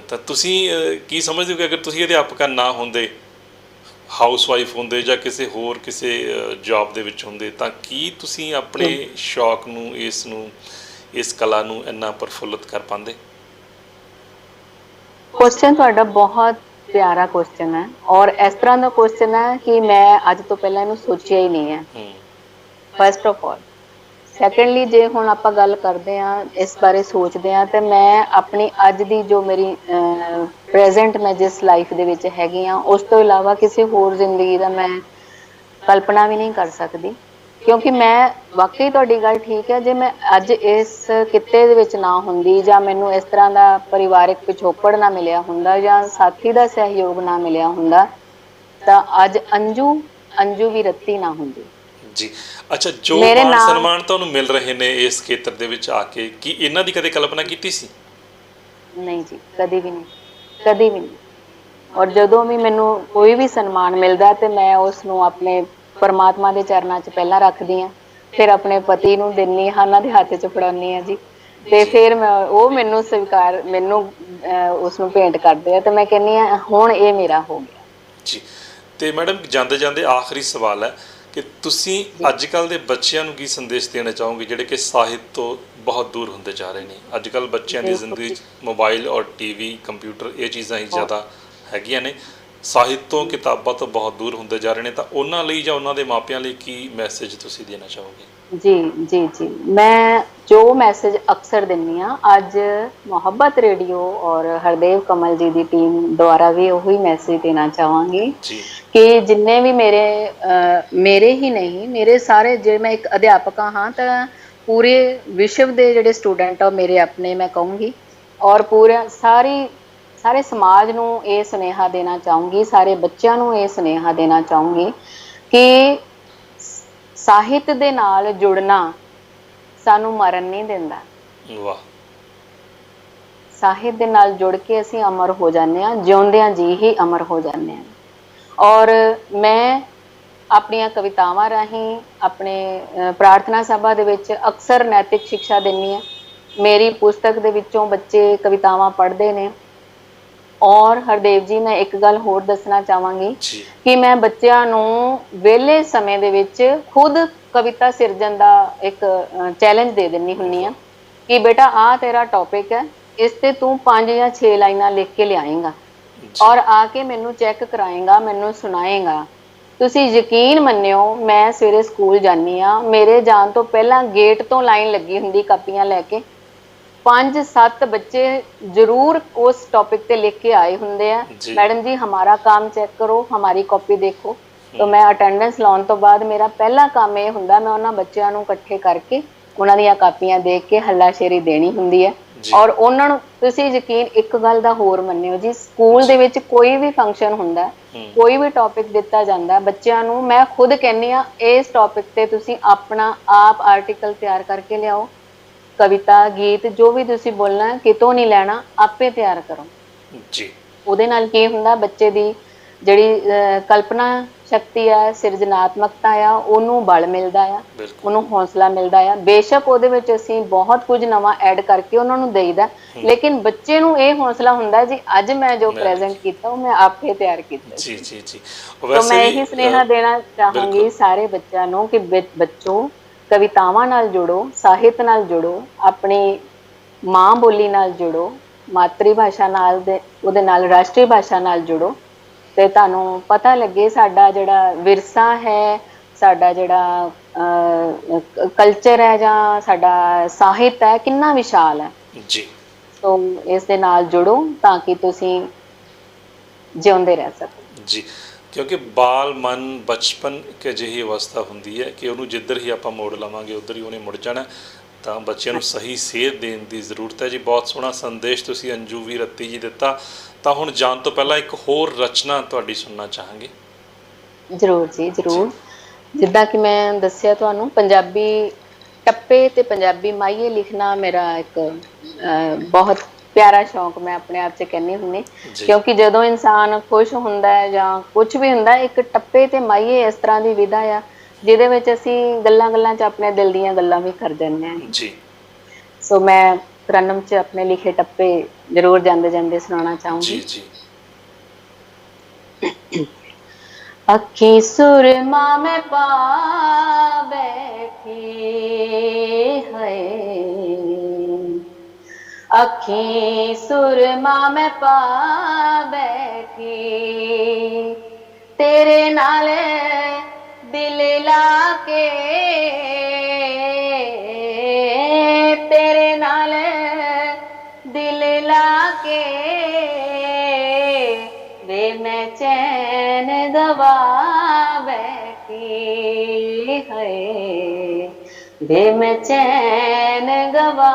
ਤਾਂ ਤੁਸੀਂ ਕੀ ਸਮਝਦੇ ਹੋ ਕਿ ਅਗਰ ਤੁਸੀਂ ਅਧਿਆਪਕਾ ਨਾ ਹੁੰਦੇ, ਹਾਊਸ ਵਾਈਫ ਹੁੰਦੇ ਜਾਂ ਕਿਸੇ ਹੋਰ ਕਿਸੇ ਜੋਬ ਦੇ ਵਿੱਚ ਹੁੰਦੇ, ਤਾਂ ਕੀ ਤੁਸੀਂ ਆਪਣੇ ਸ਼ੌਕ ਨੂੰ, ਇਸ ਕਲਾ ਨੂੰ ਇੰਨਾ ਪ੍ਰਫੁੱਲਿਤ ਕਰ ਪਾਉਂਦੇ? ਕੁਐਸਚਨ ਤੁਹਾਡਾ ਬਹੁਤ ਪਿਆਰਾ ਕੁਐਸਚਨ ਹੈ ਔਰ ਇਸ ਤਰ੍ਹਾਂ ਦਾ ਕੁਐਸਚਨ ਹੈ ਕਿ ਮੈਂ ਅੱਜ ਤੋਂ ਪਹਿਲਾਂ ਇਹਨੂੰ ਸੋਚਿਆ ਹੀ ਨਹੀਂ ਹੈ, ਫਸਟ ਆਫ ਆਲ। ਸੈਕੰਡਲੀ, ਜੇ ਹੁਣ ਆਪਾਂ ਗੱਲ ਕਰਦੇ ਹਾਂ, ਇਸ ਬਾਰੇ ਸੋਚਦੇ ਹਾਂ, ਤੇ ਮੈਂ ਆਪਣੀ ਅੱਜ ਦੀ ਜੋ ਮੇਰੀ ਪ੍ਰੈਜ਼ੈਂਟ ਮੈਂ ਜਿਸ ਲਾਈਫ ਦੇ ਵਿੱਚ ਹੈਗੀ ਹਾਂ, ਉਸ ਤੋਂ ਇਲਾਵਾ ਕਿਸੇ ਹੋਰ ਜ਼ਿੰਦਗੀ ਦਾ ਮੈਂ ਕਲਪਨਾ ਵੀ ਨਹੀਂ ਕਰ ਸਕਦੀ। ਕਿਉਂਕਿ ਮੈਂ ਵਾਕਈ ਤੁਹਾਡੀ ਗੱਲ ਠੀਕ ਹੈ, ਜੇ ਮੈਂ ਅੱਜ ਇਸ ਕਿੱਤੇ ਦੇ ਵਿੱਚ ਨਾ ਹੁੰਦੀ ਜਾਂ ਮੈਨੂੰ ਇਸ ਤਰ੍ਹਾਂ ਦਾ ਪਰਿਵਾਰਿਕ ਪਿਛੋਕੜ ਨਾ ਮਿਲਿਆ ਹੁੰਦਾ ਜਾਂ ਸਾਥੀ ਦਾ ਸਹਿਯੋਗ ਨਾ ਮਿਲਿਆ ਹੁੰਦਾ ਤਾਂ ਅੱਜ ਅੰਜੂ ਵੀ ਰੱਤੀ ਨਾ ਹੁੰਦੀ। ਜੀ। ਅੱਛਾ, ਜੋ ਮੇਰੇ ਮਾਣ ਨਾਲ ਸਨਮਾਨ ਤੁਹਾਨੂੰ ਮਿਲ ਰਹੇ ਨੇ ਇਸ ਖੇਤਰ ਦੇ ਵਿੱਚ ਆ ਕੇ, ਕੀ ਇਹਨਾਂ ਦੀ ਕਦੇ ਕਲਪਨਾ ਕੀਤੀ ਸੀ? ਨਹੀਂ ਜੀ, ਕਦੇ ਵੀ ਨਹੀਂ, ਕਦੇ ਵੀ ਨਹੀਂ। ਔਰ ਜਦੋਂ ਵੀ ਮੈਨੂੰ ਕੋਈ ਵੀ ਸਨਮਾਨ ਮਿਲਦਾ ਤੇ ਮੈਂ ਉਸ ਨੂੰ ਆਪਣੇ ਪਰਮਾਤਮਾ ਦੇ ਚਰਨਾਂ 'ਚ ਪਹਿਲਾਂ ਰੱਖਦੀ ਹਾਂ, ਫਿਰ ਆਪਣੇ ਪਤੀ ਨੂੰ ਦਿੰਦੀ ਹਾਂ, ਉਹਨਾਂ ਦੇ ਹੱਥ 'ਚ ਫੜਾਉਂਦੀ ਹਾਂ ਜੀ। ਤੇ ਜੀ। ਫਿਰ ਉਹ ਮੈਨੂੰ ਸਵੀਕਾਰ, ਮੈਨੂੰ ਉਸਨੂੰ ਭੇਂਟ ਕਰਦੇ ਆ ਤੇ ਮੈਂ ਕਹਿੰਦੀ ਹਾਂ ਹੁਣ ਇਹ ਮੇਰਾ ਹੋ ਗਿਆ ਜੀ। ਅਤੇ ਮੈਡਮ, ਜਾਂਦੇ ਜਾਂਦੇ ਆਖਰੀ ਸਵਾਲ ਹੈ ਕਿ ਤੁਸੀਂ ਜੀ। ਅੱਜ ਕੱਲ੍ਹ ਦੇ ਬੱਚਿਆਂ ਨੂੰ ਕੀ ਸੰਦੇਸ਼ ਦੇਣਾ ਚਾਹੋਗੇ ਜਿਹੜੇ ਕਿ ਸਾਹਿਤ ਤੋਂ ਬਹੁਤ ਦੂਰ ਹੁੰਦੇ ਜਾ ਰਹੇ ਨੇ? ਅੱਜ ਕੱਲ੍ਹ ਬੱਚਿਆਂ ਦੀ ਬਿਲਕੁਲ ਜ਼ਿੰਦਗੀ ਜੀ। 'ਚ ਮੋਬਾਈਲ ਔਰ ਟੀਵੀ, ਕੰਪਿਊਟਰ, ਇਹ ਚੀਜ਼ਾਂ ਹੀ ਬਹੁਤ ਜ਼ਿਆਦਾ ਹੈਗੀਆਂ ਨੇ। ਸਾਹਿਤ ਤੋਂ, ਕਿਤਾਬਾਂ ਤੋਂ ਬਹੁਤ ਦੂਰ ਹੁੰਦੇ ਜਾ ਰਹੇ ਨੇ, ਤਾਂ ਉਹਨਾਂ ਲਈ ਜਾਂ ਉਹਨਾਂ ਦੇ ਮਾਪਿਆਂ ਲਈ ਕੀ ਮੈਸੇਜ ਤੁਸੀਂ ਦੇਣਾ ਚਾਹੋਗੇ? ਜੀ ਜੀ ਜੀ, ਮੈਂ ਜੋ ਮੈਸੇਜ ਅਕਸਰ ਦਿੰਦੀ ਹਾਂ, ਅੱਜ ਮੁਹੱਬਤ ਰੇਡੀਓ ਔਰ ਹਰਦੇਵ ਕਮਲ ਜੀ ਦੀ ਟੀਮ ਦੁਆਰਾ ਵੀ ਉਹੀ ਮੈਸੇਜ ਦੇਣਾ ਚਾਹਾਂਗੀ ਜੀ। ਕਿ ਜਿੰਨੇ ਵੀ ਮੇਰੇ ਹੀ ਨਹੀਂ, ਮੇਰੇ ਸਾਰੇ, ਜੇ ਮੈਂ ਇੱਕ ਅਧਿਆਪਕਾ ਹਾਂ ਤਾਂ ਪੂਰੇ ਵਿਸ਼ਵ ਦੇ ਜਿਹੜੇ ਸਟੂਡੈਂਟ ਆ ਉਹ ਮੇਰੇ ਆਪਣੇ, ਮੈਂ ਕਹੂੰਗੀ। ਔਰ ਸਾਰੇ ਸਮਾਜ ਨੂੰ ਇਹ ਸੁਨੇਹਾ ਦੇਣਾ ਚਾਹੂੰਗੀ, ਸਾਰੇ ਬੱਚਿਆਂ ਨੂੰ ਇਹ ਸੁਨੇਹਾ ਦੇਣਾ ਚਾਹੂੰਗੀ ਕਿ ਸਾਹਿਤ ਦੇ ਨਾਲ ਜੁੜਨਾ ਸਾਨੂੰ ਮਰਨ ਨਹੀਂ ਦਿੰਦਾ। ਵਾਹ। ਸਾਹਿਤ ਦੇ ਨਾਲ ਜੁੜ ਕੇ ਅਸੀਂ ਅਮਰ ਹੋ ਜਾਂਦੇ ਹਾਂ, ਜਿਉਂਦਿਆਂ ਜੀ ਹੀ ਅਮਰ ਹੋ ਜਾਂਦੇ ਹਾਂ। ਔਰ ਮੈਂ ਆਪਣੀਆਂ ਕਵਿਤਾਵਾਂ ਰਾਹੀਂ, ਆਪਣੇ ਪ੍ਰਾਰਥਨਾ ਸਭਾ ਦੇ ਵਿੱਚ ਅਕਸਰ ਨੈਤਿਕ ਸਿੱਖਿਆ ਦਿੰਦੀ ਹਾਂ। ਮੇਰੀ ਪੁਸਤਕ ਦੇ ਵਿੱਚੋਂ ਬੱਚੇ ਕਵਿਤਾਵਾਂ ਪੜ੍ਹਦੇ ਨੇ। ਔਰ ਹਰਦੇਵ ਜੀ, ਮੈਂ ਇੱਕ ਗੱਲ ਹੋਰ ਦੱਸਣਾ ਚਾਹਾਂਗੀ ਜੀ। ਕਿ ਮੈਂ ਬੱਚਿਆਂ ਨੂੰ ਵਿਹਲੇ ਸਮੇਂ ਦੇ ਵਿੱਚ ਖੁਦ ਕਵਿਤਾ ਸਿਰਜਣ ਦਾ ਇੱਕ ਚੈਲੰਜ ਦੇ ਦਿੰਦੀ ਹੁੰਦੀ ਹਾਂ ਕਿ ਬੇਟਾ ਆਹ ਤੇਰਾ ਟੌਪਿਕ ਹੈ, ਇਸ ਤੇ ਤੂੰ 5 ਜਾਂ 6 ਲਾਈਨਾਂ ਲਿਖ ਕੇ ਲਿਆਏਂਗਾ ਜੀ। ਔਰ ਆ ਕੇ ਮੈਨੂੰ ਚੈੱਕ ਕਰਾਏਂਗਾ, ਮੈਨੂੰ ਸੁਣਾਏਂਗਾ। ਤੁਸੀਂ ਯਕੀਨ ਮੰਨਿਓ, ਮੈਂ ਸਵੇਰੇ ਸਕੂਲ ਜਾਂਦੀ ਹਾਂ, ਮੇਰੇ ਜਾਣ ਤੋਂ ਪਹਿਲਾਂ ਗੇਟ ਤੋਂ ਲਾਈਨ ਲੱਗੀ ਹੁੰਦੀ ਕਾਪੀਆਂ ਲੈ ਕੇ 5-7 बच्चे जरूर उस टॉपिक पे लिख के आए ਹੁੰਦੇ ਆ जी। मैडम जी हमारा काम चेक करो हमारी कॉपी देखो। तो मैं ਅਟੈਂਡੈਂਸ ਲਾਉਣ ਤੋਂ ਬਾਅਦ ਮੇਰਾ ਪਹਿਲਾ ਕੰਮ ਇਹ ਹੁੰਦਾ ਮੈਂ ਉਹਨਾਂ ਬੱਚਿਆਂ ਨੂੰ ਇਕੱਠੇ ਕਰਕੇ ਉਹਨਾਂ ਦੀਆਂ ਕਾਪੀਆਂ ਦੇਖ ਕੇ ਹੱਲਾਸ਼ੇਰੀ ਦੇਣੀ ਹੁੰਦੀ ਹੈ। ਜੀ। ਔਰ ਉਹਨਾਂ ਨੂੰ ਤੁਸੀਂ ਯਕੀਨ ਇੱਕ ਗੱਲ ਦਾ ਹੋਰ ਮੰਨਿਓ ਜੀ, ਸਕੂਲ ਦੇ ਵਿੱਚ ਕੋਈ ਵੀ ਫੰਕਸ਼ਨ ਹੁੰਦਾ, ਕੋਈ ਵੀ ਟੌਪਿਕ ਦਿੱਤਾ ਜਾਂਦਾ, ਬੱਚਿਆਂ ਨੂੰ ਮੈਂ ਖੁਦ ਕਹਿੰਦੀ ਆ ਇਸ ਟੌਪਿਕ ਤੇ ਤੁਸੀਂ ਆਪਣਾ ਆਪ ਆਰਟੀਕਲ ਤਿਆਰ ਕਰਕੇ ਲਿਆਓ, ਕਵਿਤਾ ਗੀਤ ਜੋ ਵੀ ਤੁਸੀਂ ਬੋਲਣਾ ਕਿਤੋਂ ਨਹੀਂ ਲੈਣਾ, ਆਪੇ ਤਿਆਰ ਕਰੋ ਜੀ। ਉਹਦੇ ਨਾਲ ਕੀ ਹੁੰਦਾ ਬੱਚੇ ਦੀ ਜਿਹੜੀ ਕਲਪਨਾ ਸ਼ਕਤੀ ਆ, ਸਿਰਜਣਾਤਮਕਤਾ ਆ, ਉਹਨੂੰ ਬਲ ਮਿਲਦਾ ਆ, ਉਹਨੂੰ ਹੌਸਲਾ ਮਿਲਦਾ ਆ। ਬੇਸ਼ੱਕ ਉਹਦੇ ਵਿੱਚ ਅਸੀਂ ਬਹੁਤ ਕੁਝ ਨਵਾਂ ਐਡ ਕਰਕੇ ਉਹਨਾਂ ਨੂੰ ਦੇਈਦਾ, ਲੇਕਿਨ ਬੱਚੇ ਨੂੰ ਇਹ ਹੌਸਲਾ ਹੁੰਦਾ ਜੀ ਅੱਜ ਮੈਂ ਜੋ ਪ੍ਰੈਜ਼ੈਂਟ ਕੀਤਾ ਉਹ ਮੈਂ ਆਪੇ ਤਿਆਰ ਕੀਤਾ। ਜੀ ਜੀ ਜੀ। ਤਾਂ ਮੈਂ ਇਹੀ ਸੁਨੇਹਾ ਦੇਣਾ ਚਾਹਾਂਗੀ ਸਾਰੇ ਬੱਚਿਆਂ ਨੂੰ ਕਿ ਬੱਚੋ ਕਵਿਤਾਵਾਂ ਨਾਲ ਜੁੜੋ, ਸਾਹਿਤ ਨਾਲ ਜੁੜੋ, ਆਪਣੀ ਮਾਂ ਬੋਲੀ ਨਾਲ ਜੁੜੋ, ਮਾਤਰੀ ਭਾਸ਼ਾ ਨਾਲ ਉਹਦੇ ਨਾਲ ਰਾਸ਼ਟਰੀ ਭਾਸ਼ਾ ਨਾਲ ਜੁੜੋ ਤੇ ਤੁਹਾਨੂੰ ਪਤਾ ਲੱਗੇ ਸਾਡਾ ਜਿਹੜਾ ਵਿਰਸਾ ਹੈ, ਸਾਡਾ ਜਿਹੜਾ ਕਲਚਰ ਹੈ ਜਾਂ ਸਾਡਾ ਸਾਹਿਤ ਹੈ ਕਿੰਨਾ ਵਿਸ਼ਾਲ ਹੈ ਜੀ। ਸੋ ਇਸ ਦੇ ਨਾਲ ਜੁੜੋ ਤਾਂ ਕਿ ਤੁਸੀਂ ਜਿਉਂਦੇ ਰਹਿ ਸਕੋ। ਜੀ, ਕਿਉਂਕਿ ਬਾਲ ਮਨ ਬਚਪਨ ਇੱਕ ਅਜਿਹੀ ਅਵਸਥਾ ਹੁੰਦੀ ਹੈ ਕਿ ਉਹਨੂੰ ਜਿੱਧਰ ਹੀ ਆਪਾਂ ਮੋੜ ਲਵਾਂਗੇ ਉੱਧਰ ਹੀ ਉਹਨੇ ਮੁੜ ਜਾਣਾ, ਤਾਂ ਬੱਚਿਆਂ ਨੂੰ ਸਹੀ ਸੇਧ ਦੇਣ ਦੀ ਜ਼ਰੂਰਤ ਹੈ ਜੀ। ਬਹੁਤ ਸੋਹਣਾ ਸੰਦੇਸ਼ ਤੁਸੀਂ ਅੰਜੂ ਵੀ ਰੱਤੀ ਜੀ ਦਿੱਤਾ। ਤਾਂ ਹੁਣ ਜਾਣ ਤੋਂ ਪਹਿਲਾਂ ਇੱਕ ਹੋਰ ਰਚਨਾ ਤੁਹਾਡੀ ਸੁਣਨਾ ਚਾਹਾਂਗੇ। ਜ਼ਰੂਰ ਜੀ ਜ਼ਰੂਰ। ਜਿੱਦਾਂ ਕਿ ਮੈਂ ਦੱਸਿਆ ਤੁਹਾਨੂੰ ਪੰਜਾਬੀ ਟੱਪੇ ਤੇ ਪੰਜਾਬੀ ਮਾਈਏ ਲਿਖਣਾ ਮੇਰਾ ਇੱਕ ਬਹੁਤ ਪਿਆਰਾ ਸ਼ੌਂਕ ਮੈਂ ਆਪਣੇ ਆਪ 'ਚ ਕਹਿੰਦੀ ਹੁੰਦੀ, ਕਿਉਂਕਿ ਜਦੋਂ ਇਨਸਾਨ ਖੁਸ਼ ਹੁੰਦਾ ਹੈ ਜਾਂ ਕੁਛ ਵੀ ਹੁੰਦਾ, ਇੱਕ ਟੱਪੇ ਤੇ ਮਾਈਏ ਇਸ ਤਰ੍ਹਾਂ ਦੀ ਵਿਧਾ ਆ ਜਿਹਦੇ ਵਿੱਚ ਅਸੀਂ ਗੱਲਾਂ ਗੱਲਾਂ 'ਚ ਆਪਣੇ ਦਿਲ ਦੀਆਂ ਗੱਲਾਂ ਵੀ ਕਰ ਜਾਂਦੇ ਹਾਂ ਜੀ। ਸੋ ਮੈਂ ਤਰਨਮ 'ਚ ਆਪਣੇ ਲਿਖੇ ਟੱਪੇ ਜ਼ਰੂਰ ਜਾਂਦੇ ਜਾਂਦੇ ਸੁਣਾਉਣਾ ਚਾਹੂੰਗੀ। ਜੀ। ਅੱਖੀ ਸੁਰਮਾ ਮੈਂ ਪਾ ਬੈਠੀ ਹੈ, ਅੱਖੀ ਸੁਰਮਾ ਮੈਂ ਪਾ ਬੈਠੀ, ਤੇਰੇ ਨਾਲ ਦਿਲ ਲਾ ਕੇ, ਤੇਰੇ ਨਾਲ ਦਿਲ ਲਾ ਕੇ, ਵੇ ਮੈਂ ਚੈਨ ਗਵਾ ਬੈਠੀ ਹੈ, ਵੇ ਮੈਂ ਚੈਨ ਗਵਾ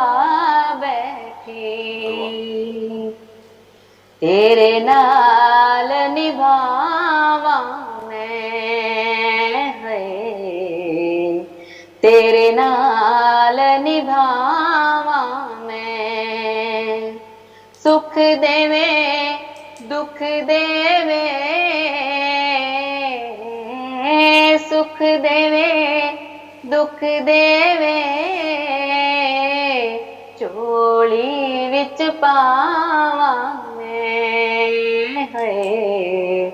ਬੈਠੀ, ਤੇਰੇ ਨਾਲ ਨਿਭਾਵਾਂ ਮੈਂ ਹੈ, ਤੇਰੇ ਨਾਲ ਨਿਭਾਵਾਂ ਮੈਂ, ਸੁਖ ਦੇਵੇਂ ਦੁੱਖ ਦੇਵੇ, ਸੁਖ ਦੇਵੇ ਦੁੱਖ ਦੇਵੇ, ਝੋਲੀ ਵਿੱਚ ਪਾਵਾਂ ਮੈਂ ਹੈ,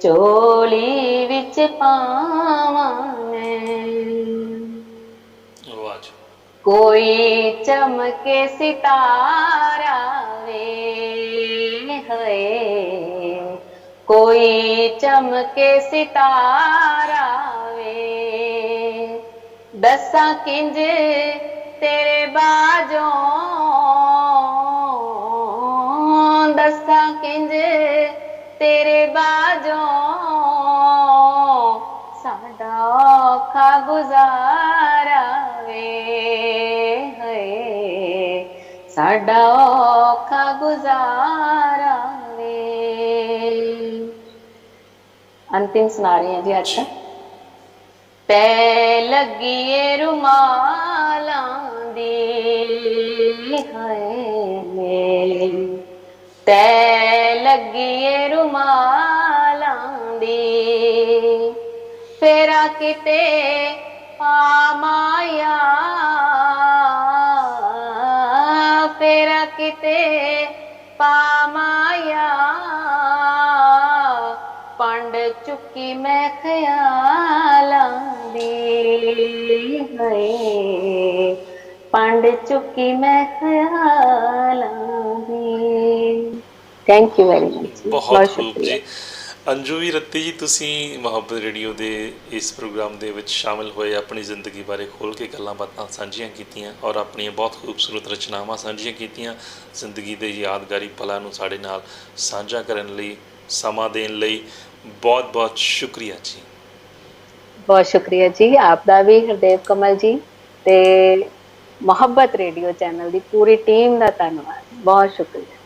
ਝੋਲੀ ਵਿੱਚ ਪਾਵਾਂ ਮੈਂ। ਕੋਈ ਚਮਕੇ ਸਿਤਾਰਾ ਵੇ ਹੈ, ਕੋਈ ਚਮਕੇ ਸਿਤਾਰਾ ਵੇ, ਦੱਸਾਂ ਕਿੰਜ ਤੇਰੇ ਬਾਝੋਂ, ਦੱਸਾਂ ਕਿੰਜ ਤੇਰੇ ਬਾਝੋਂ, ਸਾਡਾ ਔਖਾ ਗੁਜ਼ਾਰਾ ਵੇ ਹੈ, ਸਾਡਾ ਔਖਾ ਗੁਜ਼ਾਰਾ ਵੇ। ਅੰਤਿਮ ਸੁਣਾ ਰਹੀ ਹਾਂ ਜੀ ਅੱਜ ਤੱਕ। ਤੈ ਲੱਗੀਏ ਰੁਮਾਲਾਂ ਦੀ ਹੈ, ਤੈ ਲੱਗੀਏ ਰੁਮਾਲਾਂ ਦੀ, ਫੇਰਾ ਕਿਤੇ ਪਾਮਾਇਆ, ਫੇਰਾ ਕਿਤੇ ਪਾਮਾਇਆ, ਪੰਡ ਚੁੱਕੀ ਮੈਂ ਖਿਆਲਾਂ ਦੀ ਹੈ, ਪੰਡ ਚੁੱਕੀ ਮੈਂ ਖਿਆਲਾਂ ਦੀ। Thank you very much. ਬਹੁਤ ਖੂਬ ਜੀ। ਅੰਜੂ ਵੀ ਰੱਤੀ ਜੀ, ਤੁਸੀਂ ਮੁਹੱਬਤ ਰੇਡੀਓ ਦੇ ਇਸ ਪ੍ਰੋਗਰਾਮ ਦੇ ਵਿੱਚ ਸ਼ਾਮਿਲ ਹੋਏ, ਆਪਣੀ ਜ਼ਿੰਦਗੀ ਬਾਰੇ ਖੋਲ੍ਹ ਕੇ ਗੱਲਾਂ ਬਾਤਾਂ ਸਾਂਝੀਆਂ ਕੀਤੀਆਂ ਔਰ ਆਪਣੀਆਂ ਬਹੁਤ ਖੂਬਸੂਰਤ ਰਚਨਾਵਾਂ ਸਾਂਝੀਆਂ ਕੀਤੀਆਂ। ਜ਼ਿੰਦਗੀ ਦੇ ਯਾਦਗਾਰੀ ਪਲਾਂ ਨੂੰ ਸਾਡੇ ਨਾਲ ਸਾਂਝਾ ਕਰਨ ਲਈ, ਸਮਾਂ ਦੇਣ ਲਈ ਬਹੁਤ ਬਹੁਤ ਸ਼ੁਕਰੀਆ ਜੀ। ਬਹੁਤ ਸ਼ੁਕਰੀਆ ਜੀ, ਆਪ ਦਾ ਵੀ ਹਰਦੇਵ ਕਮਲ ਜੀ, ਤੇ ਮੁਹੱਬਤ ਰੇਡੀਓ ਚੈਨਲ ਦੀ ਪੂਰੀ ਟੀਮ ਦਾ ਧੰਨਵਾਦ। ਬਹੁਤ ਸ਼ੁਕਰੀਆ,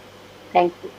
ਥੈਂਕ ਯੂ।